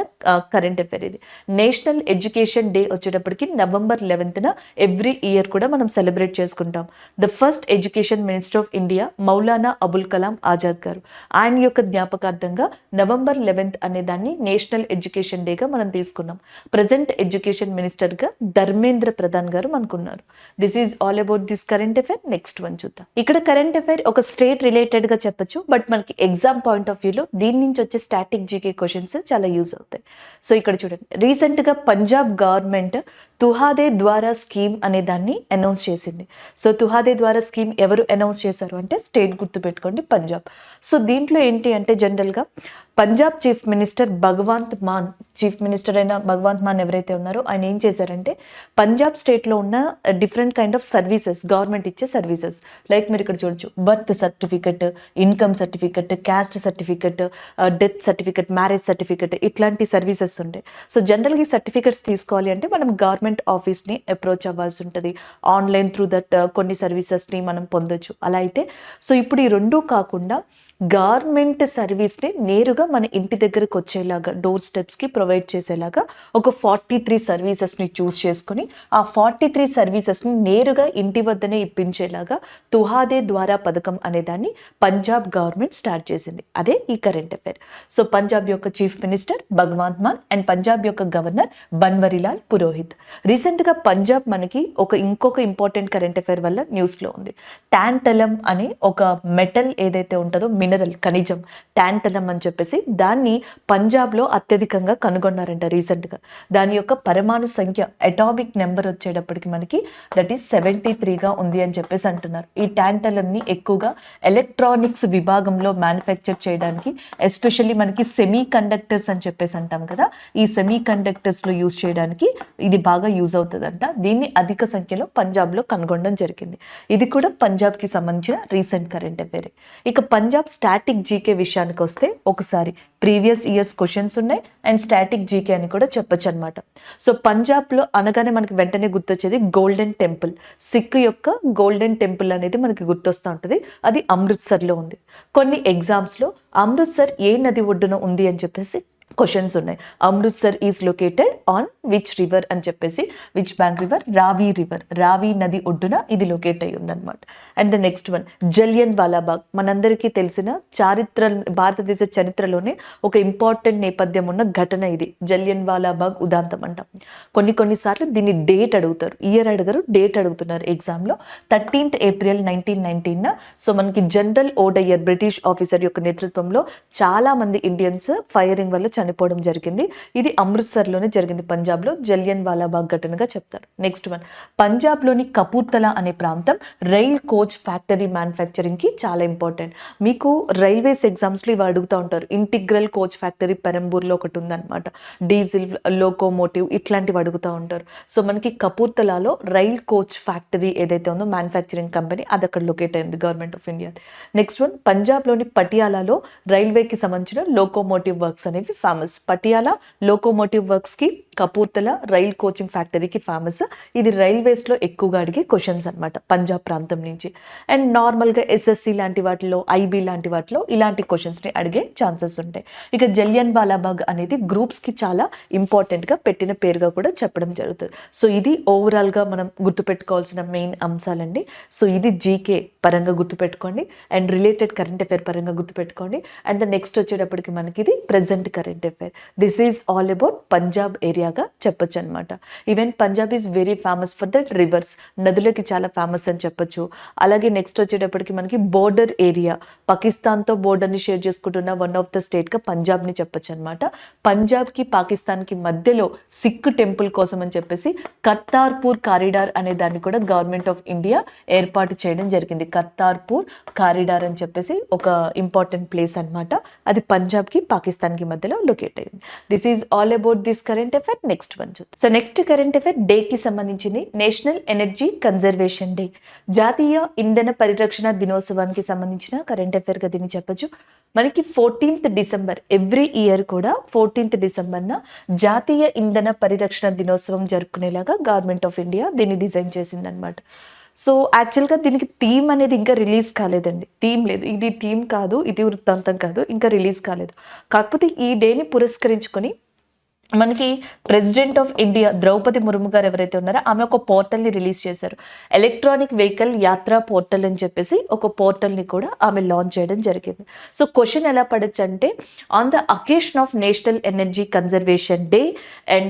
Speaker 1: కరెంట్ అఫైర్ ఇది. నేషనల్ ఎడ్యుకేషన్ డే వచ్చేటప్పటికి November 11th ఎవ్రీ ఇయర్ కూడా మనం సెలబ్రేట్ చేసుకుంటాం. The first education minister of India Maulana Abul Kalam Azad గారు, ఆయన యొక్క జ్ఞాపకార్థంగా November 11th అనే దాన్ని నేషనల్ ఎడ్యుకేషన్ డేగా మనం తీసుకున్నాం. ప్రజెంట్ ఎడ్యుకేషన్ మినిస్టర్గా ధర్మేంద్ర ప్రధాన్ గారు మనకున్నారు. This is all about this current affair. Next one చూద్దాం. ఇక్కడ కరెంట్ అఫైర్ ఒక స్టేట్ రిలేటెడ్ గా చెప్పొచ్చు, బట్ మనకి ఎగ్జామ్ పాయింట్ ఆఫ్ వ్యూలో దీని నుంచి వచ్చే స్టాటిక్ జీకే క్వశ్చన్స్ చాలా యూజ్ అవుతాయి. సో ఇక్కడ చూడండి, రీసెంట్గా పంజాబ్ గవర్నమెంట్ తుహాదే ద్వారా స్కీమ్ అనే దాన్ని అనౌన్స్ చేసింది. సో తుహాదే ద్వారా స్కీమ్ ఎవరు అనౌన్స్ చేశారు అంటే స్టేట్ గుర్తుపెట్టుకోండి, పంజాబ్. సో దీంట్లో ఏంటి అంటే జనరల్గా Punjab chief minister Bhagwant Mann, chief minister అయిన భగవంత్ మాన్ ఎవరైతే ఉన్నారో ఆయన ఏం చేశారంటే పంజాబ్ స్టేట్లో ఉన్న different kind of services, government ఇచ్చే సర్వీసెస్ లైక్ మీరు ఇక్కడ చూడొచ్చు, birth certificate, income certificate, caste certificate, death certificate, marriage certificate, ఇట్లాంటి సర్వీసెస్ ఉంటాయి. సో జనరల్గా ఈ సర్టిఫికెట్స్ తీసుకోవాలి అంటే మనం గవర్నమెంట్ ఆఫీస్ని అప్రోచ్ అవ్వాల్సి ఉంటుంది. ఆన్లైన్ త్రూ దట్ కొన్ని సర్వీసెస్ని మనం పొందొచ్చు. అలా అయితే సో ఇప్పుడు ఈ రెండూ కాకుండా గవర్నమెంట్ సర్వీస్ని నేరుగా మన ఇంటి దగ్గరకు వచ్చేలాగా, డోర్ స్టెప్స్కి ప్రొవైడ్ చేసేలాగా ఒక 43 సర్వీసెస్ని చూస్ చేసుకొని ఆ 43 సర్వీసెస్ని నేరుగా ఇంటి వద్దనే ఇప్పించేలాగా తుహాదే ద్వారా పథకం అనేదాన్ని పంజాబ్ గవర్నమెంట్ స్టార్ట్ చేసింది. అదే ఈ కరెంట్ అఫైర్. సో పంజాబ్ యొక్క chief minister Bhagwant Mann and Punjab యొక్క గవర్నర్ బన్వరీలాల్ పురోహిత్. రీసెంట్గా పంజాబ్ మనకి ఇంకొక ఇంపార్టెంట్ కరెంట్ అఫైర్ వల్ల న్యూస్లో ఉంది. టాంటలం అనే ఒక మెటల్ ఏదైతే ఉంటుందో, మినరల్, ఖనిజం, టాంటలం అని చెప్పేసి దాన్ని పంజాబ్లో అత్యధికంగా కనుగొన్నారంట రీసెంట్గా. దాని యొక్క పరమాణు సంఖ్య, అటామిక్ నెంబర్ వచ్చేటప్పటికి మనకి దట్ ఈస్ 73గా ఉంది అని చెప్పేసి అంటున్నారు. ఈ టాంటలంని ఎక్కువగా ఎలక్ట్రానిక్స్ విభాగంలో మ్యానుఫ్యాక్చర్ చేయడానికి, ఎస్పెషల్లీ మనకి సెమీ కండక్టర్స్ అని చెప్పేసి అంటాం కదా, ఈ సెమీ కండక్టర్స్లో యూజ్ చేయడానికి ఇది బాగా యూజ్ అవుతుందంట. దీన్ని అధిక సంఖ్యలో పంజాబ్లో కనుగొనడం జరిగింది. ఇది కూడా పంజాబ్కి సంబంధించిన రీసెంట్ కరెంట్ అఫైర్. ఇక పంజాబ్ స్టాటిక్ జీకే విషయానికి వస్తే ఒకసారి ప్రీవియస్ ఇయర్స్ క్వశ్చన్స్ ఉన్నాయి అండ్ స్టాటిక్ జీకే అని కూడా చెప్పొచ్చు అనమాట. సో పంజాబ్లో అనగానే మనకి వెంటనే గుర్తొచ్చేది గోల్డెన్ టెంపుల్. సిక్ యొక్క గోల్డెన్ టెంపుల్ అనేది మనకి గుర్తొస్తూ ఉంటుంది. అది అమృత్సర్లో ఉంది. కొన్ని ఎగ్జామ్స్లో అమృత్సర్ ఏ నది ఒడ్డున ఉంది అని చెప్పేసి క్వశ్చన్స్ ఉన్నాయి. Amritsar is located on which river అని చెప్పేసి, which bank river, Ravi river, Ravi నది ఒడ్డున ఇది లొకేట్ అయ్యి ఉందన్నమాట. And the next one Jallian Walabagh. మనందరికీ తెలిసిన భారతదేశ చరిత్రలోనే ఒక ఇంపార్టెంట్ నేపథ్యం ఉన్న ఘటన ఇది. జలియన్ వాలాబాగ్ ఉదాంతం అంటాం. కొన్నిసార్లు దీన్ని డేట్ అడుగుతారు, ఇయర్ అడగరు, డేట్ అడుగుతున్నారు ఎగ్జామ్లో. 13th April 1919. సో మనకి జనరల్ ఓడయ్యర్ బ్రిటిష్ ఆఫీసర్ యొక్క నేతృత్వంలో చాలా మంది ఇండియన్స్ ఫైరింగ్ వల్ల చనిపోవడం జరిగింది. ఇది అమృత్సర్లోనే జరిగింది, పంజాబ్లో. జలియన్ వాలాబాగ్ ఘటనగా చెప్తారు. నెక్స్ట్ వన్ పంజాబ్లోని కపూర్తలా అనే ప్రాంతం రైల్ కోచ్ ఫ్యాక్టరీ మ్యానుఫ్యాక్చరింగ్కి చాలా ఇంపార్టెంట్. మీకు రైల్వేస్ ఎగ్జామ్స్లో ఇవి అడుగుతూ ఉంటారు. ఇంటిగ్రల్ కోచ్ ఫ్యాక్టరీ పెరంబూర్లో ఒకటి ఉందన్నమాట. డీజిల్ లోకోమోటివ్ ఇట్లాంటివి అడుగుతూ ఉంటారు. సో మనకి కపూర్తలాలో రైల్ కోచ్ ఫ్యాక్టరీ ఏదైతే ఉందో మ్యానుఫ్యాక్చరింగ్ కంపెనీ, అది అక్కడ లొకేట్ అయింది, government of India. Next one పంజాబ్లోని పటియాలాలో రైల్వేకి సంబంధించిన లోకోమోటివ్ వర్క్స్ అనేవి ఫేమస్. పటియాలా లోకోమోటివ్ వర్క్స్కి, కపూర్తలా రైల్ కోచింగ్ ఫ్యాక్టరీకి ఫేమస్. ఇది రైల్వేస్లో ఎక్కువగా అడిగే క్వశ్చన్స్ అనమాట పంజాబ్ ప్రాంతం నుంచి. అండ్ నార్మల్గా ఎస్ఎస్సి లాంటి వాటిలో, ఐబీ లాంటి వాటిలో ఇలాంటి క్వశ్చన్స్ని అడిగే ఛాన్సెస్ ఉంటాయి. ఇక జలియన్ వాలాబాగ్ అనేది గ్రూప్స్కి చాలా ఇంపార్టెంట్గా పెట్టిన పేరుగా కూడా చెప్పడం జరుగుతుంది. సో ఇది ఓవరాల్గా మనం గుర్తుపెట్టుకోవాల్సిన మెయిన్ అంశాలండి. సో ఇది జీకే పరంగా గుర్తుపెట్టుకోండి అండ్ రిలేటెడ్ కరెంట్ అఫైర్ పరంగా గుర్తుపెట్టుకోండి. అండ్ ద నెక్స్ట్ వచ్చేటప్పటికి మనకి ఇది present current affair. This is all about Punjab ఏరియాగా చెప్పొచ్చు అనమాట. Even Punjab is very famous for that rivers, నదులకి చాలా ఫేమస్ అని చెప్పొచ్చు. అలాగే నెక్స్ట్ వచ్చేటప్పటికి మనకి బోర్డర్ ఏరియా, పాకిస్తాన్తో బోర్డర్ని షేర్ చేసుకుంటున్న వన్ ఆఫ్ ద స్టేట్గా పంజాబ్ని చెప్పొచ్చు అనమాట. పంజాబ్కి పాకిస్తాన్కి మధ్యలో సిక్ టెంపుల్ కోసం అని చెప్పేసి కర్తార్పూర్ కారిడార్ అనే దాన్ని కూడా గవర్నమెంట్ ఆఫ్ ఇండియా ఏర్పాటు చేయడం జరిగింది. కర్తార్పూర్ కారిడార్ అని చెప్పేసి ఒక ఇంపార్టెంట్ ప్లేస్ అనమాట. అది పంజాబ్కి పాకిస్తాన్కి మధ్యలో లొకేట్ అయ్యింది. This is all about this current affair. Next one చూద్దాం. సో నెక్స్ట్ కరెంట్ అఫైర్ డేకి సంబంధించింది. నేషనల్ ఎనర్జీ కన్జర్వేషన్ డే, జాతీయ ఇంధన పరిరక్షణ దినోత్సవానికి సంబంధించిన కరెంట్ అఫైర్గా దీన్ని చెప్పొచ్చు. మనకి 14th డిసెంబర్ ఎవ్రీ ఇయర్ కూడా 14th డిసెంబర్న జాతీయ ఇంధన పరిరక్షణ దినోత్సవం జరుపుకునేలాగా గవర్నమెంట్ ఆఫ్ ఇండియా దీన్ని డిజైన్ చేసిందనమాట. సో యాక్చువల్గా దీనికి థీమ్ అనేది ఇంకా రిలీజ్ కాలేదండి. థీమ్ లేదు, ఇది థీమ్ కాదు, ఇది వృత్తాంతం కాదు, ఇంకా రిలీజ్ కాలేదు. కాకపోతే ఈ డేని పురస్కరించుకొని మనకి president of India Droupadi Murmu గారు ఎవరైతే ఉన్నారో ఆమె ఒక పోర్టల్ని రిలీజ్ చేశారు. ఎలక్ట్రానిక్ వెహికల్ యాత్రా పోర్టల్ అని చెప్పేసి ఒక పోర్టల్ని కూడా ఆమె లాంచ్ చేయడం జరిగింది. సో క్వశ్చన్ ఎలా పడచ్చు అంటే, on the occasion of national energy conservation day and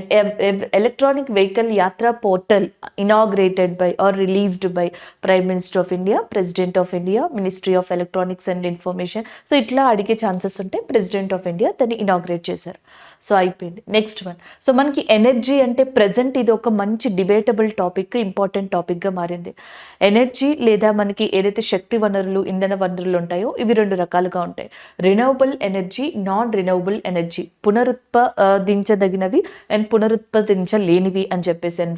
Speaker 1: electronic vehicle యాత్రా portal inaugurated by or released by prime minister of India, president of India, ministry of electronics and information. So ఇట్లా అడిగే chances ఉంటే president of India దాన్ని inaugurate చేశారు. So అయిపోయింది. Next one. So మనకి energy అంటే present ఇది ఒక మంచి డిబేటబుల్ టాపిక్, ఇంపార్టెంట్ టాపిక్గా మారింది. ఎనర్జీ లేదా మనకి ఏదైతే శక్తి వనరులు, ఇంధన వనరులు ఉంటాయో ఇవి రెండు రకాలుగా ఉంటాయి. Renewable energy, non renewable energy, పునరుత్పాదించదగినవి అండ్ పునరుత్పాదించలేనివి అని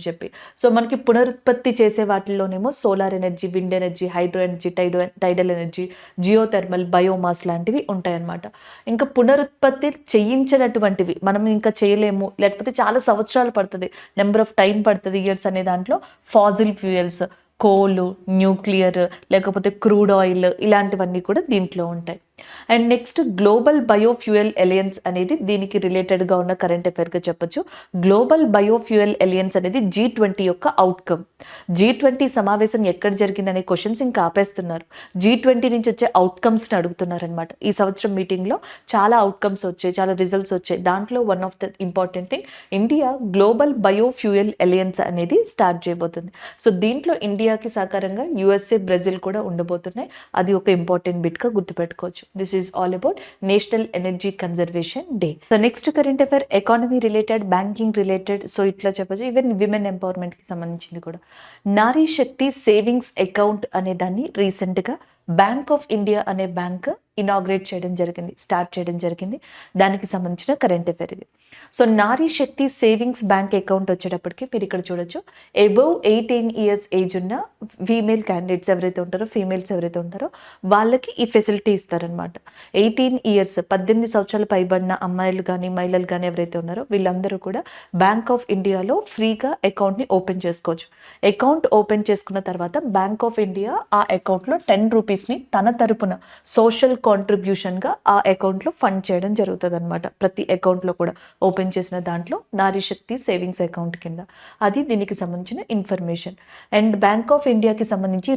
Speaker 1: చెప్పి. సో మనకి పునరుత్పత్తి చేసే వాటిల్లోనేమో solar energy, wind energy, hydro energy, tidal energy, geothermal, biomass లాంటివి ఉంటాయన్నమాట. ఇంకా పునరుత్పత్తి చేయించినటువంటివి మనం ఇంకా చేయలేము, లేకపోతే చాలా సంవత్సరాలు పడుతుంది, నెంబర్ ఆఫ్ టైం పడుతుంది, ఇయర్స్ అనే దాంట్లో ఫాజిల్ ఫ్యూయల్స్, కోల్, న్యూక్లియర్, లేకపోతే క్రూడ్ ఆయిల్, ఇలాంటివన్నీ కూడా దీంట్లో ఉంటాయి. And next global biofuel alliance అనేది దీనికి రిలేటెడ్గా ఉన్న కరెంట్ అఫైర్గా చెప్పొచ్చు. గ్లోబల్ బయోఫ్యూయల్ ఎలియన్స్ అనేది G20 యొక్క అవుట్కమ్. G20 సమావేశం ఎక్కడ జరిగిందనే క్వశ్చన్స్ ఇంకా ఆపేస్తున్నారు. G20 నుంచి వచ్చే అవుట్కమ్స్ని అడుగుతున్నారనమాట. ఈ సంవత్సరం మీటింగ్లో చాలా అవుట్కమ్స్ వచ్చాయి, చాలా రిజల్ట్స్ వచ్చాయి. దాంట్లో one of the important thing, India global biofuel alliance అనేది స్టార్ట్ చేయబోతుంది. సో దీంట్లో ఇండియాకి సహకారంగా USA, బ్రెజిల్ కూడా ఉండబోతున్నాయి. అది ఒక ఇంపార్టెంట్ బిట్గా గుర్తుపెట్టుకోవచ్చు. This is all about National Energy Conservation Day. So next current affair economy related, banking related. So ఇట్లా చెప్పచ్చు. ఈవెన్ విమెన్ ఎంపవర్మెంట్కి సంబంధించింది కూడా. నారీ శక్తి సేవింగ్స్ అకౌంట్ అనే దాన్ని రీసెంట్గా బ్యాంక్ ఆఫ్ ఇండియా అనే బ్యాంక్ ఇనాగ్రేట్ చేయడం జరిగింది, స్టార్ట్ చేయడం జరిగింది. దానికి సంబంధించిన కరెంట్ అఫైర్ ఇది. సో నారీ శక్తి సేవింగ్స్ బ్యాంక్ అకౌంట్ వచ్చేటప్పటికి మీరు ఇక్కడ చూడొచ్చు, అబవ్ 18 years ఏజ్ ఉన్న ఫీమేల్ క్యాండిడేట్స్ ఎవరైతే ఉంటారో, ఫీమేల్స్ ఎవరైతే ఉంటారో వాళ్ళకి ఈ ఫెసిలిటీ ఇస్తారనమాట. 18 years 18 సంవత్సరాలు పైబడిన అమ్మాయిలు కానీ మహిళలు కానీ ఎవరైతే ఉన్నారో వీళ్ళందరూ కూడా బ్యాంక్ ఆఫ్ ఇండియాలో ఫ్రీగా అకౌంట్ని ఓపెన్ చేసుకోవచ్చు. అకౌంట్ ఓపెన్ చేసుకున్న తర్వాత బ్యాంక్ ఆఫ్ ఇండియా ఆ అకౌంట్లో 10 రూపీస్ని తన తరపున సోషల్ కాంట్రిబ్యూషన్గా ఆ అకౌంట్లో ఫండ్ చేయడం జరుగుతుంది అనమాట. ప్రతి అకౌంట్లో కూడా ఓపెన్ చేసిన దాంట్లో నారీ శక్తి సేవింగ్స్ అకౌంట్ కింద. అది దీనికి సంబంధించిన ఇన్ఫర్మేషన్. అండ్ బ్యాంక్ ఆఫ్ ఇండియాకి సంబంధించి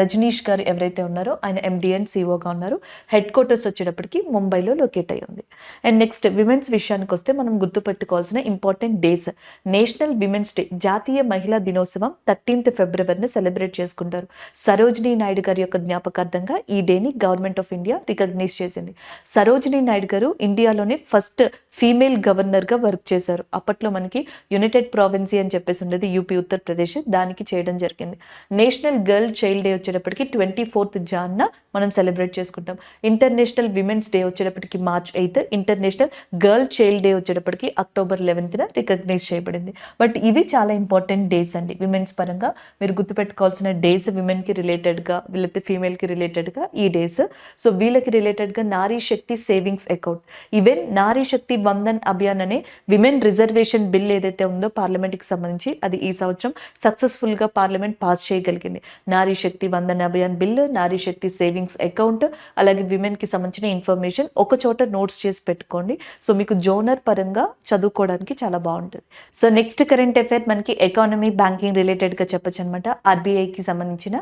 Speaker 1: రజనీష్ గారు ఎవరైతే ఉన్నారో ఆయన MD అండ్ CEOగా ఉన్నారు. హెడ్ క్వార్టర్స్ వచ్చేటప్పటికి ముంబైలో లొకేట్ అయ్యి ఉంది. అండ్ నెక్స్ట్ విమెన్స్ విషయానికి వస్తే మనం గుర్తుపెట్టుకోవాల్సిన important days. National women's day, జాతీయ మహిళా దినోత్సవం 13th ఫిబ్రవరిని సెలబ్రేట్ చేసుకుంటారు. సరోజినీ నాయుడు గారి యొక్క జ్ఞాపకార్థంగా ఈ డేని గవర్నమెంట్ ఆఫ్ ఇండియా రికగ్నైజ్ చేసింది. సరోజినీ నాయుడు గారు ఇండియాలోనే ఫస్ట్ ఫీమేల్ గవర్నర్గా వర్క్ చేశారు. అప్పట్లో మనకి యునైటెడ్ ప్రావిన్సీ అని చెప్పేసి ఉండేది, UP ఉత్తరప్రదేశ్, దానికి చేయడం జరిగింది. నేషనల్ గర్ల్ చైల్డ్ డే వచ్చేటప్పటికి 24th Jan మనం సెలబ్రేట్ చేసుకుంటాం. ఇంటర్నేషనల్ విమెన్స్ డే వచ్చేటప్పటికి March 8th, international girl child day వచ్చేటప్పటికి October 11th రికగ్నైజ్ చేయబడింది. బట్ ఇవి చాలా ఇంపార్టెంట్ డేస్ అండి విమెన్స్ పరంగా. మీరు గుర్తుపెట్టుకోవాల్సిన డేస్, విమెన్కి రిలేటెడ్గా, వీళ్ళైతే ఫీమేల్కి రిలేటెడ్గా ఈ డేస్. సో వీళ్ళకి రిలేటెడ్గా నారీ శక్తి సేవింగ్స్ అకౌంట్, ఈవెన్ నారీ శక్తి వందన్ అభియాన్ అనే విమెన్ రిజర్వేషన్ బిల్ ఏదైతే ఉందో పార్లమెంట్కి సంబంధించి, అది ఈ సంవత్సరం సక్సెస్ఫుల్గా పార్లమెంట్ పాస్ చేయగలిగింది. నారీ శక్తి వందన్ అభియాన్ బిల్, నారీ శక్తి సేవింగ్స్ అకౌంట్, అలాగే విమెన్కి సంబంధించిన ఇన్ఫర్మేషన్ ఒక చోట నోట్స్ చేసి పెట్టుకోండి. సో మీకు జోనర్ పరంగా చదువుకోవడానికి చాలా బాగుంటుంది. సో నెక్స్ట్ కరెంట్ అఫైర్ మనకి ఎకానమీ, బ్యాంకింగ్ రిలేటెడ్గా చెప్పచ్చు అనమాట. RBIకి సంబంధించిన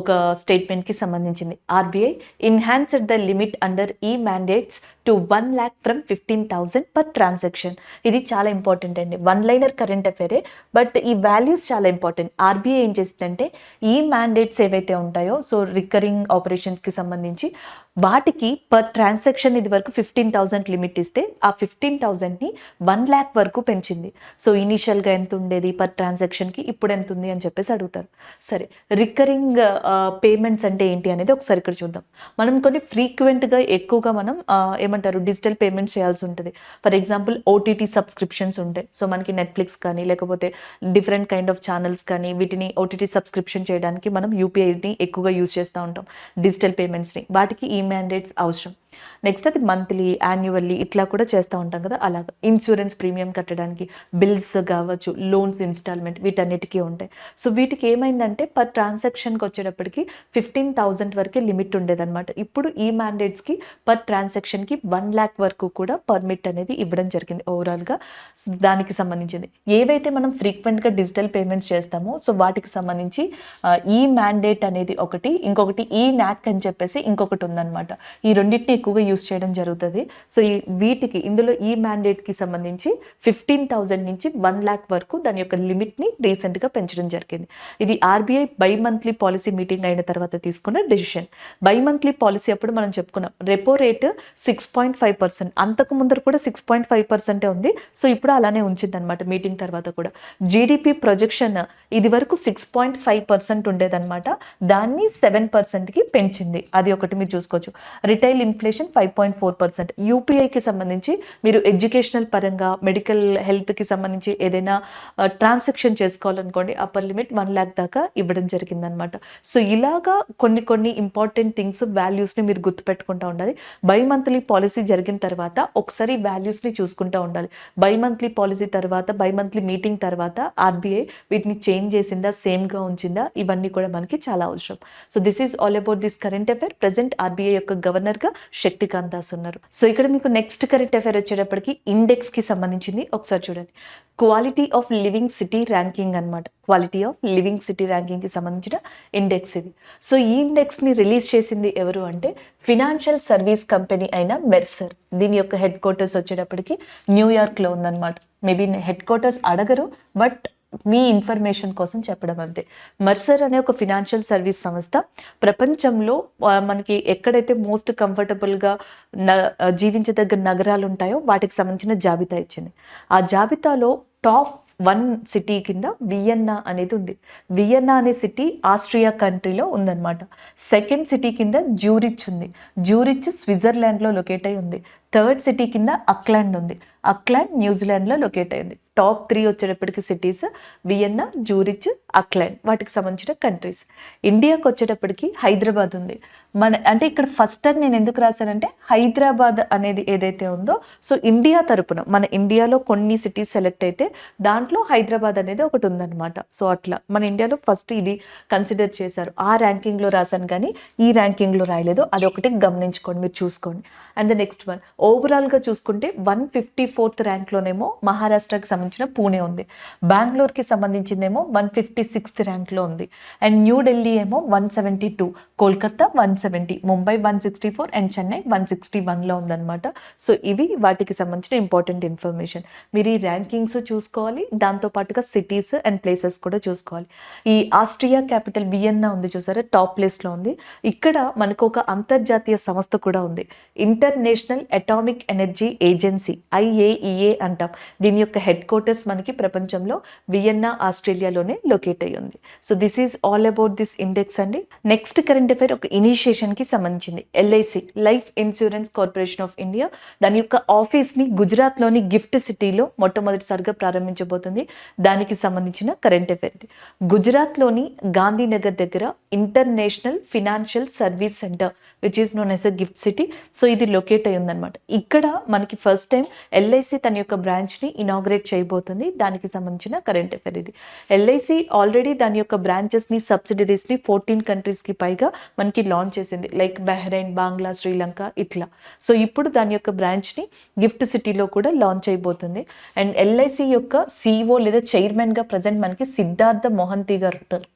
Speaker 1: ఒక స్టేట్మెంట్కి సంబంధించింది. RBI enhanced the limit under e-mandates to 1 lakh from 15,000 per transaction. ఇది చాలా ఇంపార్టెంట్ అండి. 1-liner కరెంట్ అఫైరే, బట్ ఈ వాల్యూస్ చాలా ఇంపార్టెంట్. RBI ఏం చేసిందంటే ఈ మ్యాండేట్స్ ఏవైతే ఉంటాయో, సో రికరింగ్ ఆపరేషన్స్కి సంబంధించి వాటికి పర్ ట్రాన్సాక్షన్ ఇది వరకు 15,000 లిమిట్ ఇస్తే ఆ 15,000ని 1 lakh వరకు పెంచింది. సో ఇనీషియల్గా ఎంత ఉండేది పర్ ట్రాన్సాక్షన్కి, ఇప్పుడు ఎంత ఉంది అని చెప్పేసి అడుగుతారు. సరే, రికరింగ్ పేమెంట్స్ అంటే ఏంటి అనేది ఒకసారి ఇక్కడ చూద్దాం. మనం కొన్ని ఫ్రీక్వెంట్గా ఎక్కువగా మనం ఏమంటారు డిజిటల్ పేమెంట్స్ చేయాల్సి ఉంటుంది. ఫర్ ఎగ్జాంపుల్ ఓటీటీ సబ్స్క్రిప్షన్స్ ఉంటాయి. సో మనకి నెట్ఫ్లిక్స్ కానీ లేకపోతే డిఫరెంట్ కైండ్ ఆఫ్ ఛానల్స్ కానీ వీటిని ఓటీటీ సబ్స్క్రిప్షన్ చేయడానికి మనం యూపీఐని ఎక్కువగా యూజ్ చేస్తూ ఉంటాం, డిజిటల్ పేమెంట్స్ని. వాటికి ఈ మ్యాండేట్స్ అవసరం. నెక్స్ట్ అది మంత్లీ, యాన్యువల్లీ ఇట్లా కూడా చేస్తూ ఉంటాం కదా, అలాగా. ఇన్సూరెన్స్ ప్రీమియం కట్టడానికి, బిల్స్ కావచ్చు, లోన్స్ ఇన్స్టాల్మెంట్, వీటన్నిటికీ ఉంటాయి. సో వీటికి ఏమైందంటే పర్ ట్రాన్సాక్షన్కి వచ్చేటప్పటికి 15,000 వరకే లిమిట్ ఉండేదన్నమాట. ఇప్పుడు ఈ మ్యాండేట్స్కి పర్ ట్రాన్సాక్షన్కి 1 lakh వరకు కూడా పర్మిట్ అనేది ఇవ్వడం జరిగింది ఓవరాల్గా. దానికి సంబంధించింది ఏవైతే మనం ఫ్రీక్వెంట్గా డిజిటల్ పేమెంట్స్ చేస్తామో సో వాటికి సంబంధించి ఈ మ్యాండేట్ అనేది ఒకటి, ఇంకొకటి ఈ నాక్ అని చెప్పేసి ఇంకొకటి ఉందన్నమాట. ఈ రెండింటిని ఎక్కువగా యూస్ చేయడం జరుగుతుంది. సో వీటికి ఇందులో ఈ మ్యాండేట్కి సంబంధించి 15,000 నుంచి 1 lakh వరకు దాని యొక్క లిమిట్ని రీసెంట్గా పెంచడం జరిగింది. ఇది RBI by monthly policy meeting అయిన తర్వాత తీసుకున్న డెసిషన్. బై మంత్లీ పాలసీ అప్పుడు మనం చెప్పుకున్నాం రెపో రేట్ 6.5%, అంతకు ముందర కూడా 6.5% ఉంది. సో ఇప్పుడు అలానే ఉంచిందనమాట మీటింగ్ తర్వాత కూడా. జీడిపి ప్రొజెక్షన్ ఇది వరకు 6.5% ఉండేదన్నమాట, దాన్ని 7%కి పెంచింది. అది ఒకటి మీరు చూసుకోవచ్చు. Retail inflation 5.4%. యూపీఐకి సంబంధించి మీరు ఎడ్యుకేషనల్ పరంగా, మెడికల్ హెల్త్కి సంబంధించి ఏదైనా ట్రాన్సాక్షన్ చేసుకోవాలనుకోండి అప్పర్ లిమిట్ 1 lakh దాకా ఇవ్వడం జరిగిందనమాట. సో ఇలాగా కొన్ని ఇంపార్టెంట్ థింగ్స్, వాల్యూస్ని మీరు గుర్తుపెట్టుకుంటూ ఉండాలి. బై మంత్లీ పాలసీ జరిగిన తర్వాత ఒకసారి వాల్యూస్ని చూసుకుంటూ ఉండాలి. బై మంత్లీ పాలసీ తర్వాత, బై మంత్లీ మీటింగ్ తర్వాత ఆర్బీఐ వీటిని చేంజ్ చేసిందా, సేమ్గా ఉంచిందా, ఇవన్నీ కూడా మనకి చాలా అవసరం. So this is all about this current affair. Present RBI యొక్క గవర్నర్గా శక్తికాంత్ దాస్ ఉన్నారు. సో ఇక్కడ మీకు నెక్స్ట్ కరెంట్ అఫైర్ వచ్చేటప్పటికి ఇండెక్స్కి సంబంధించింది. ఒకసారి చూడండి, quality of living city ranking అనమాట. క్వాలిటీ ఆఫ్ లివింగ్ సిటీ ర్యాంకింగ్కి సంబంధించిన ఇండెక్స్ ఇది. సో ఈ ఇండెక్స్ని రిలీజ్ చేసింది ఎవరు అంటే ఫినాన్షియల్ సర్వీస్ కంపెనీ అయిన మెర్సర్. దీని యొక్క హెడ్ క్వార్టర్స్ వచ్చేటప్పటికి న్యూయార్క్లో ఉందన్నమాట. మేబీ హెడ్ క్వార్టర్స్ అడగరు, బట్ మీ ఇన్ఫర్మేషన్ కోసం చెప్పడం అంతే. మర్సర్ అనే ఒక ఫినాన్షియల్ సర్వీస్ సంస్థ ప్రపంచంలో మనకి ఎక్కడైతే మోస్ట్ కంఫర్టబుల్గా జీవించదగ్గ నగరాలు ఉంటాయో వాటికి సంబంధించిన జాబితా ఇచ్చింది. ఆ జాబితాలో టాప్ 1 సిటీ కింద వియన్నా అనేది ఉంది. వియన్నా అనే సిటీ ఆస్ట్రియా కంట్రీలో ఉందన్నమాట. సెకండ్ సిటీ కింద జ్యూరిచ్ ఉంది. జ్యూరిచ్ స్విట్జర్లాండ్లో లొకేట్ అయి ఉంది. థర్డ్ సిటీ కింద అక్లాండ్ ఉంది. అక్లాండ్ న్యూజిలాండ్లో లొకేట్ అయింది. టాప్ 3 వచ్చేటప్పటికి సిటీస్ వియన్నా, జ్యూరిచ్, అక్లాండ్, వాటికి సంబంధించిన కంట్రీస్. ఇండియాకి వచ్చేటప్పటికి హైదరాబాద్ ఉంది. అంటే ఇక్కడ ఫస్ట్ టైం నేను ఎందుకు రాశానంటే హైదరాబాద్ అనేది ఏదైతే ఉందో సో ఇండియా తరపున మన ఇండియాలో కొన్ని సిటీస్ సెలెక్ట్ అయితే దాంట్లో హైదరాబాద్ అనేది ఒకటి ఉందన్నమాట. సో అట్లా మన ఇండియాలో ఫస్ట్ ఇది కన్సిడర్ చేశారు. ఆ ర్యాంకింగ్లో రాశాను కానీ ఈ ర్యాంకింగ్లో రాయలేదు. అది ఒకటి గమనించుకోండి, మీరు చూసుకోండి. అండ్ ద నెక్స్ట్ వన్, ఓవరాల్గా చూసుకుంటే 154th ర్యాంక్లోనేమో మహారాష్ట్రకి సంబంధించిన పూణే ఉంది. బెంగళూరుకి సంబంధించిందేమో 156th ర్యాంక్లో ఉంది. అండ్ న్యూఢిల్లీ ఏమో 172, కోల్కతా 170, ముంబై 164 అండ్ చెన్నై 161లో ఉందన్నమాట. సో ఇవి వాటికి సంబంధించిన ఇంపార్టెంట్ ఇన్ఫర్మేషన్. మీరు ఈ ర్యాంకింగ్స్ చూసుకోవాలి, దాంతోపాటుగా సిటీస్ అండ్ ప్లేసెస్ కూడా చూసుకోవాలి. ఈ ఆస్ట్రియా క్యాపిటల్ వియన్నా ఉంది చూసారా, టాప్ ప్లేస్లో ఉంది. ఇక్కడ మనకు ఒక అంతర్జాతీయ సంస్థ కూడా ఉంది, international atomic energy agency, IAEA అంటాం. దీని యొక్క హెడ్ క్వార్టర్స్ మనకి ప్రపంచంలో వియన్నా, ఆస్ట్రేలియాలోనే లొకేట్ అయ్యి ఉంది. So this is all about this index అండి. నెక్స్ట్ కరెంట్ అఫైర్ ఒక ఇనిషియేషన్కి సంబంధించింది. LIC, life insurance corporation of India, దాని యొక్క ఆఫీస్ని గుజరాత్లోని గిఫ్ట్ సిటీలో మొట్టమొదటిసారిగా ప్రారంభించబోతుంది. దానికి సంబంధించిన కరెంట్ అఫైర్ ఇది. గుజరాత్లోని గాంధీనగర్ దగ్గర international financial service centre which is known as a gift city. So ఇది లొకేట్ అయ్యి ఉందన్నమాట. ఇక్కడ మనకి ఫస్ట్ టైం LIC తన యొక్క బ్రాంచ్ని ఇనాగ్రేట్ చేయబోతుంది. దానికి సంబంధించిన కరెంట్ అఫైర్ ఇది. LIC ఆల్రెడీ దాని యొక్క బ్రాంచెస్ని, సబ్సిడరీస్ని 14 కంట్రీస్కి పైగా మనకి లాంచ్ చేసింది, లైక్ బహ్రెయిన్, బాంగ్లా, శ్రీలంక ఇట్లా. సో ఇప్పుడు దాని యొక్క బ్రాంచ్ని గిఫ్ట్ సిటీలో కూడా లాంచ్ అయిపోతుంది. అండ్ LIC యొక్క CEO లేదా చైర్మన్గా ప్రజెంట్ మనకి సిద్ధార్థ మోహంతి గారు ఉంటారు.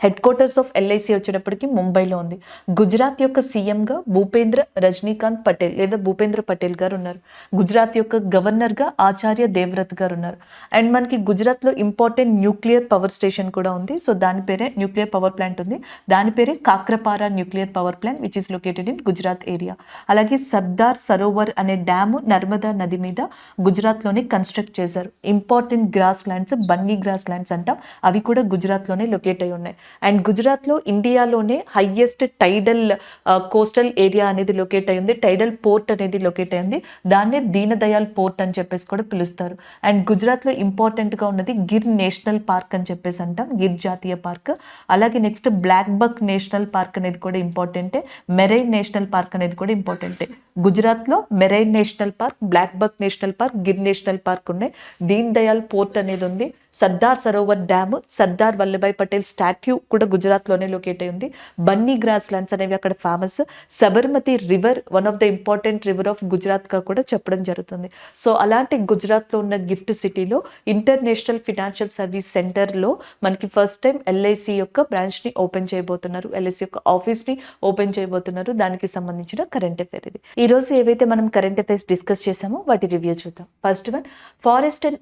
Speaker 1: హెడ్ క్వార్టర్స్ ఆఫ్ LIC వచ్చేటప్పటికి ముంబైలో ఉంది. గుజరాత్ యొక్క సీఎంగా భూపేంద్ర రజనీకాంత్ పటేల్ లేదా భూపేంద్ర పటేల్ గారు ఉన్నారు. గుజరాత్ యొక్క గవర్నర్గా ఆచార్య దేవ్రత్ గారు ఉన్నారు. అండ్ మనకి గుజరాత్లో ఇంపార్టెంట్ న్యూక్లియర్ పవర్ స్టేషన్ కూడా ఉంది. సో దాని పేరే న్యూక్లియర్ పవర్ ప్లాంట్ ఉంది. దాని పేరే Kakrapar nuclear power plant which is located in Gujarat area. అలాగే సర్దార్ సరోవర్ అనే డ్యాము నర్మదా నది మీద గుజరాత్లోనే కన్స్ట్రక్ట్ చేశారు. Important grass lands, Banni grass lands అంటాం, అవి కూడా గుజరాత్లోనే లొకేట్ అయి ఉన్నాయి. అండ్ గుజరాత్లో ఇండియాలోనే హైయెస్ట్ టైడల్ కోస్టల్ ఏరియా అనేది లొకేట్ అయింది, టైడల్ పోర్ట్ అనేది లొకేట్ అయింది. దాన్నే దీన్ దయాల్ పోర్ట్ అని చెప్పేసి కూడా పిలుస్తారు. అండ్ గుజరాత్లో ఇంపార్టెంట్గా ఉన్నది గిర్ నేషనల్ పార్క్ అని చెప్పేసి అంటాం, గిర్ జాతీయ పార్క్. అలాగే next black buck national park అనేది కూడా ఇంపార్టెంటే, మెరైన్ నేషనల్ పార్క్ అనేది కూడా ఇంపార్టెంటే. గుజరాత్లో marine national park, black buck national park, Gir national park ఉన్నాయి. దీన్ దయాల్ పోర్ట్ అనేది ఉంది. సర్దార్ సరోవర్ డ్యామ్, సర్దార్ వల్లభాయ్ పటేల్ స్టాట్యూ కూడా గుజరాత్లోనే లొకేట్ అయి ఉంది. బన్నీ గ్రాస్ ల్యాండ్స్ అనేవి అక్కడ famous. Sabarmati river one of the important river of గుజరాత్గా కూడా చెప్పడం జరుగుతుంది. సో అలాంటి గుజరాత్లో ఉన్న గిఫ్ట్ సిటీలో ఇంటర్నేషనల్ ఫినాన్షియల్ సర్వీస్ సెంటర్లో మనకి ఫస్ట్ టైం ఎల్ఐసి యొక్క బ్రాంచ్ని ఓపెన్ చేయబోతున్నారు, ఎల్ఐసి యొక్క ఆఫీస్ని ఓపెన్ చేయబోతున్నారు. దానికి సంబంధించిన కరెంట్ అఫైర్ ఇది. ఈరోజు ఏవైతే మనం కరెంట్ అఫైర్స్ డిస్కస్ చేసామో వాటి రివ్యూ చూద్దాం. First one, forest and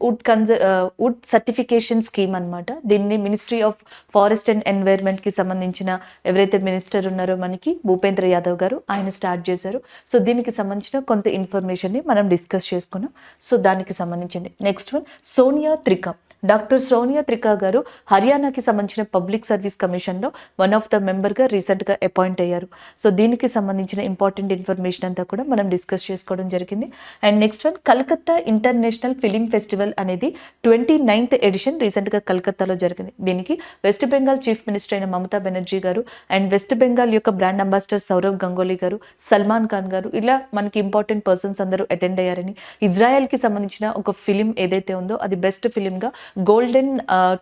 Speaker 1: wood certification scheme అనమాట. దీన్ని ministry of forest and environment కి సంబంధించిన ఎవరైతే మినిస్టర్ ఉన్నారో మనకి భూపేంద్ర యాదవ్ గారు, ఆయన స్టార్ట్ చేశారు. సో దీనికి సంబంధించిన కొంత ఇన్ఫర్మేషన్ని మనం డిస్కస్ చేసుకున్నాం. సో దానికి సంబంధించింది. Next one, Sonia Trikha. Doctor Sonia Trikha garu హర్యానాకి సంబంధించిన పబ్లిక్ సర్వీస్ కమిషన్లో వన్ ఆఫ్ ద మెంబర్గా రీసెంట్గా అపాయింట్ అయ్యారు. సో దీనికి సంబంధించిన ఇంపార్టెంట్ ఇన్ఫర్మేషన్ అంతా కూడా మనం డిస్కస్ చేసుకోవడం జరిగింది. And next one, Calcutta international film festival అనేది 29th ఎడిషన్ రీసెంట్గా కలకత్తాలో జరిగింది. దీనికి వెస్ట్ బెంగాల్ చీఫ్ మినిస్టర్ అయిన మమతా బెనర్జీ గారు అండ్ వెస్ట్ బెంగాల్ యొక్క బ్రాండ్ అంబాసిడర్ సౌరవ్ గంగోలీ గారు, సల్మాన్ ఖాన్ గారు, ఇలా మనకి ఇంపార్టెంట్ పర్సన్స్ అందరూ అటెండ్ అయ్యారని, ఇజ్రాయెల్కి సంబంధించిన ఒక ఫిలిం ఏదైతే ఉందో అది బెస్ట్ ఫిలింగా గోల్డెన్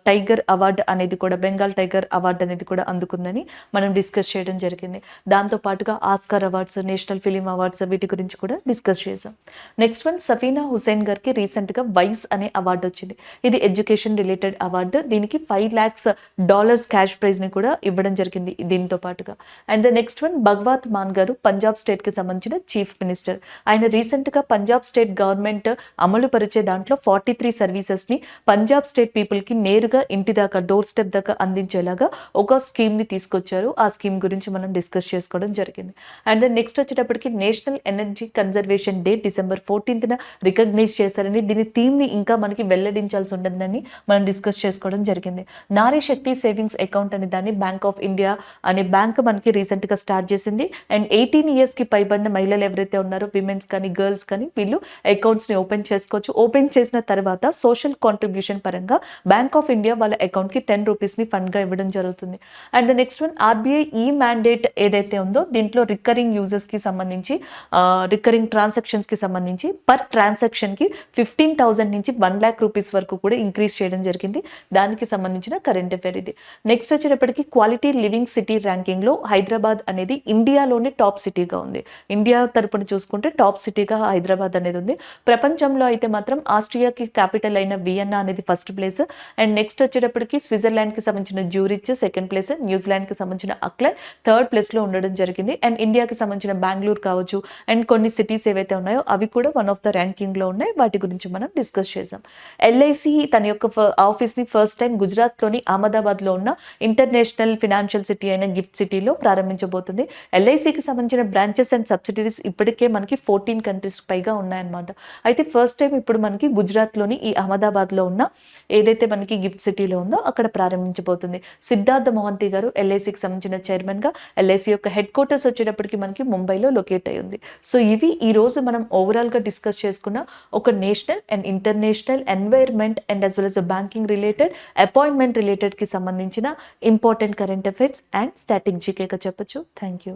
Speaker 1: టైగర్ అవార్డు అనేది కూడా, బెంగాల్ టైగర్ అవార్డు అనేది కూడా అందుకుందని మనం డిస్కస్ చేయడం జరిగింది. దాంతో పాటుగా Oscar awards, national film awards, వీటి గురించి కూడా డిస్కస్ చేసాం. నెక్స్ట్ వన్, సఫీనా హుసేన్ గారికి రీసెంట్గా వైస్ అనే అవార్డు వచ్చింది. ఇది ఎడ్యుకేషన్ రిలేటెడ్ అవార్డు. దీనికి $5 lakhs క్యాష్ ప్రైజ్ని కూడా ఇవ్వడం జరిగింది దీంతో పాటుగా. అండ్ ద నెక్స్ట్ వన్, భగవత్ మాన్ గారు పంజాబ్ స్టేట్కి సంబంధించిన చీఫ్ మినిస్టర్. ఆయన రీసెంట్గా పంజాబ్ స్టేట్ గవర్నమెంట్ అమలు పరిచే దాంట్లో 43 సర్వీసెస్ని పంజాబ్ స్టేట్ పీపుల్కి నేరుగా ఇంటి దాకా, డోర్ స్టెప్ దాకా అందించేలాగా ఒక స్కీమ్ని తీసుకొచ్చారు. ఆ స్కీమ్ గురించి మనం డిస్కస్ చేసుకోవడం జరిగింది. అండ్ దెన్ నెక్స్ట్ వచ్చేటప్పటికి national energy conservation day December 14th recognise చేశారని, దీని థీమ్ని ఇంకా మనకి వెల్లడించాల్సి ఉంటుందని మనం డిస్కస్ చేసుకోవడం జరిగింది. నారీ శక్తి సేవింగ్స్ అకౌంట్ అనే దాన్ని బ్యాంక్ ఆఫ్ ఇండియా అనే బ్యాంక్ మనకి రీసెంట్గా స్టార్ట్ చేసింది. అండ్ 18 yearsకి పైబడిన మహిళలు ఎవరైతే ఉన్నారో, విమెన్స్ కానీ గర్ల్స్ కానీ, వీళ్ళు అకౌంట్స్ని ఓపెన్ చేసుకోవచ్చు. ఓపెన్ చేసిన తర్వాత సోషల్ కాంట్రిబ్యూషన్ పరంగా బ్యాంక్ ఆఫ్ ఇండియా వాళ్ళ అకౌంట్కి ₹10 ఫండ్గా ఇవ్వడం జరుగుతుంది. And the next one, RBI ఈ మ్యాండేట్ ఏదైతే ఉందో దీంట్లో రికరింగ్ యూజర్స్కి సంబంధించి, రికరింగ్ ట్రాన్సాక్షన్స్కి సంబంధించి పర్ ట్రాన్సాక్షన్కి 15,000 నుంచి ₹1,00,000 వరకు కూడా ఇంక్రీజ్ చేయడం జరిగింది. దానికి సంబంధించిన కరెంట్ అఫైర్ ఇది. నెక్స్ట్ వచ్చేటప్పటికి క్వాలిటీ లివింగ్ సిటీ ర్యాంకింగ్లో హైదరాబాద్ అనేది ఇండియాలోనే టాప్ సిటీగా ఉంది. ఇండియా తరపున చూసుకుంటే టాప్ సిటీగా హైదరాబాద్ అనేది ఉంది. ప్రపంచంలో అయితే మాత్రం ఆస్ట్రియాకి క్యాపిటల్ అయిన వియన్నా అనేది ఫస్ట్ ప్లేస్. అండ్ నెక్స్ట్ వచ్చేటప్పటికి స్విట్జర్లాండ్కి సంబంధించిన జ్యూరిచ్ సెకండ్ ప్లేస్, న్యూజిలాండ్కి సంబంధించిన అక్లాండ్ థర్డ్ ప్లేస్లో ఉండడం జరిగింది. అండ్ ఇండియాకి సంబంధించిన బెంగళూరు కావచ్చు, అండ్ కొన్ని సిటీస్ ఏవైతే ఉన్నాయో అవి కూడా వన్ ఆఫ్ ద ర్యాంకింగ్లో ఉన్నాయి. వాటి గురించి మనం డిస్కస్ చేసాం. ఎల్ఐసి తన యొక్క ఆఫీస్ని ఫస్ట్ టైం గుజరాత్లోని అహ్మదాబాద్లో ఉన్న ఇంటర్నేషనల్ ఫినాన్షియల్ సిటీ అయిన గిఫ్ట్ సిటీలో ప్రారంభించబోతుంది. ఎల్ఐసికి సంబంధించిన బ్రాంచెస్ అండ్ సబ్సిడరీస్ ఇప్పటికే మనకి 14 కంట్రీస్ పైగా ఉన్నాయన్నమాట. అయితే ఫస్ట్ టైం ఇప్పుడు మనకి గుజరాత్లోని ఈ అహ్మదాబాద్లో ఉన్న ఏదైతే మనకి గిఫ్ట్ సిటీలో ఉందో అక్కడ ప్రారంభించబోతుంది. సిద్ధార్థ మోహంతి గారు ఎల్ఐసికి సంబంధించిన చైర్మన్గా, ఎల్ఐసి యొక్క హెడ్ క్వార్టర్స్ వచ్చేటప్పటికి మనకి ముంబైలో లొకేట్ అయి ఉంది. సో ఇవి ఈ రోజు మనం ఓవరాల్గా డిస్కస్ చేసుకున్న ఒక national and international environment and as well as banking related, appointment రిలేటెడ్కి సంబంధించిన important current affairs and static జీకేగా చెప్పొచ్చు. Thank you.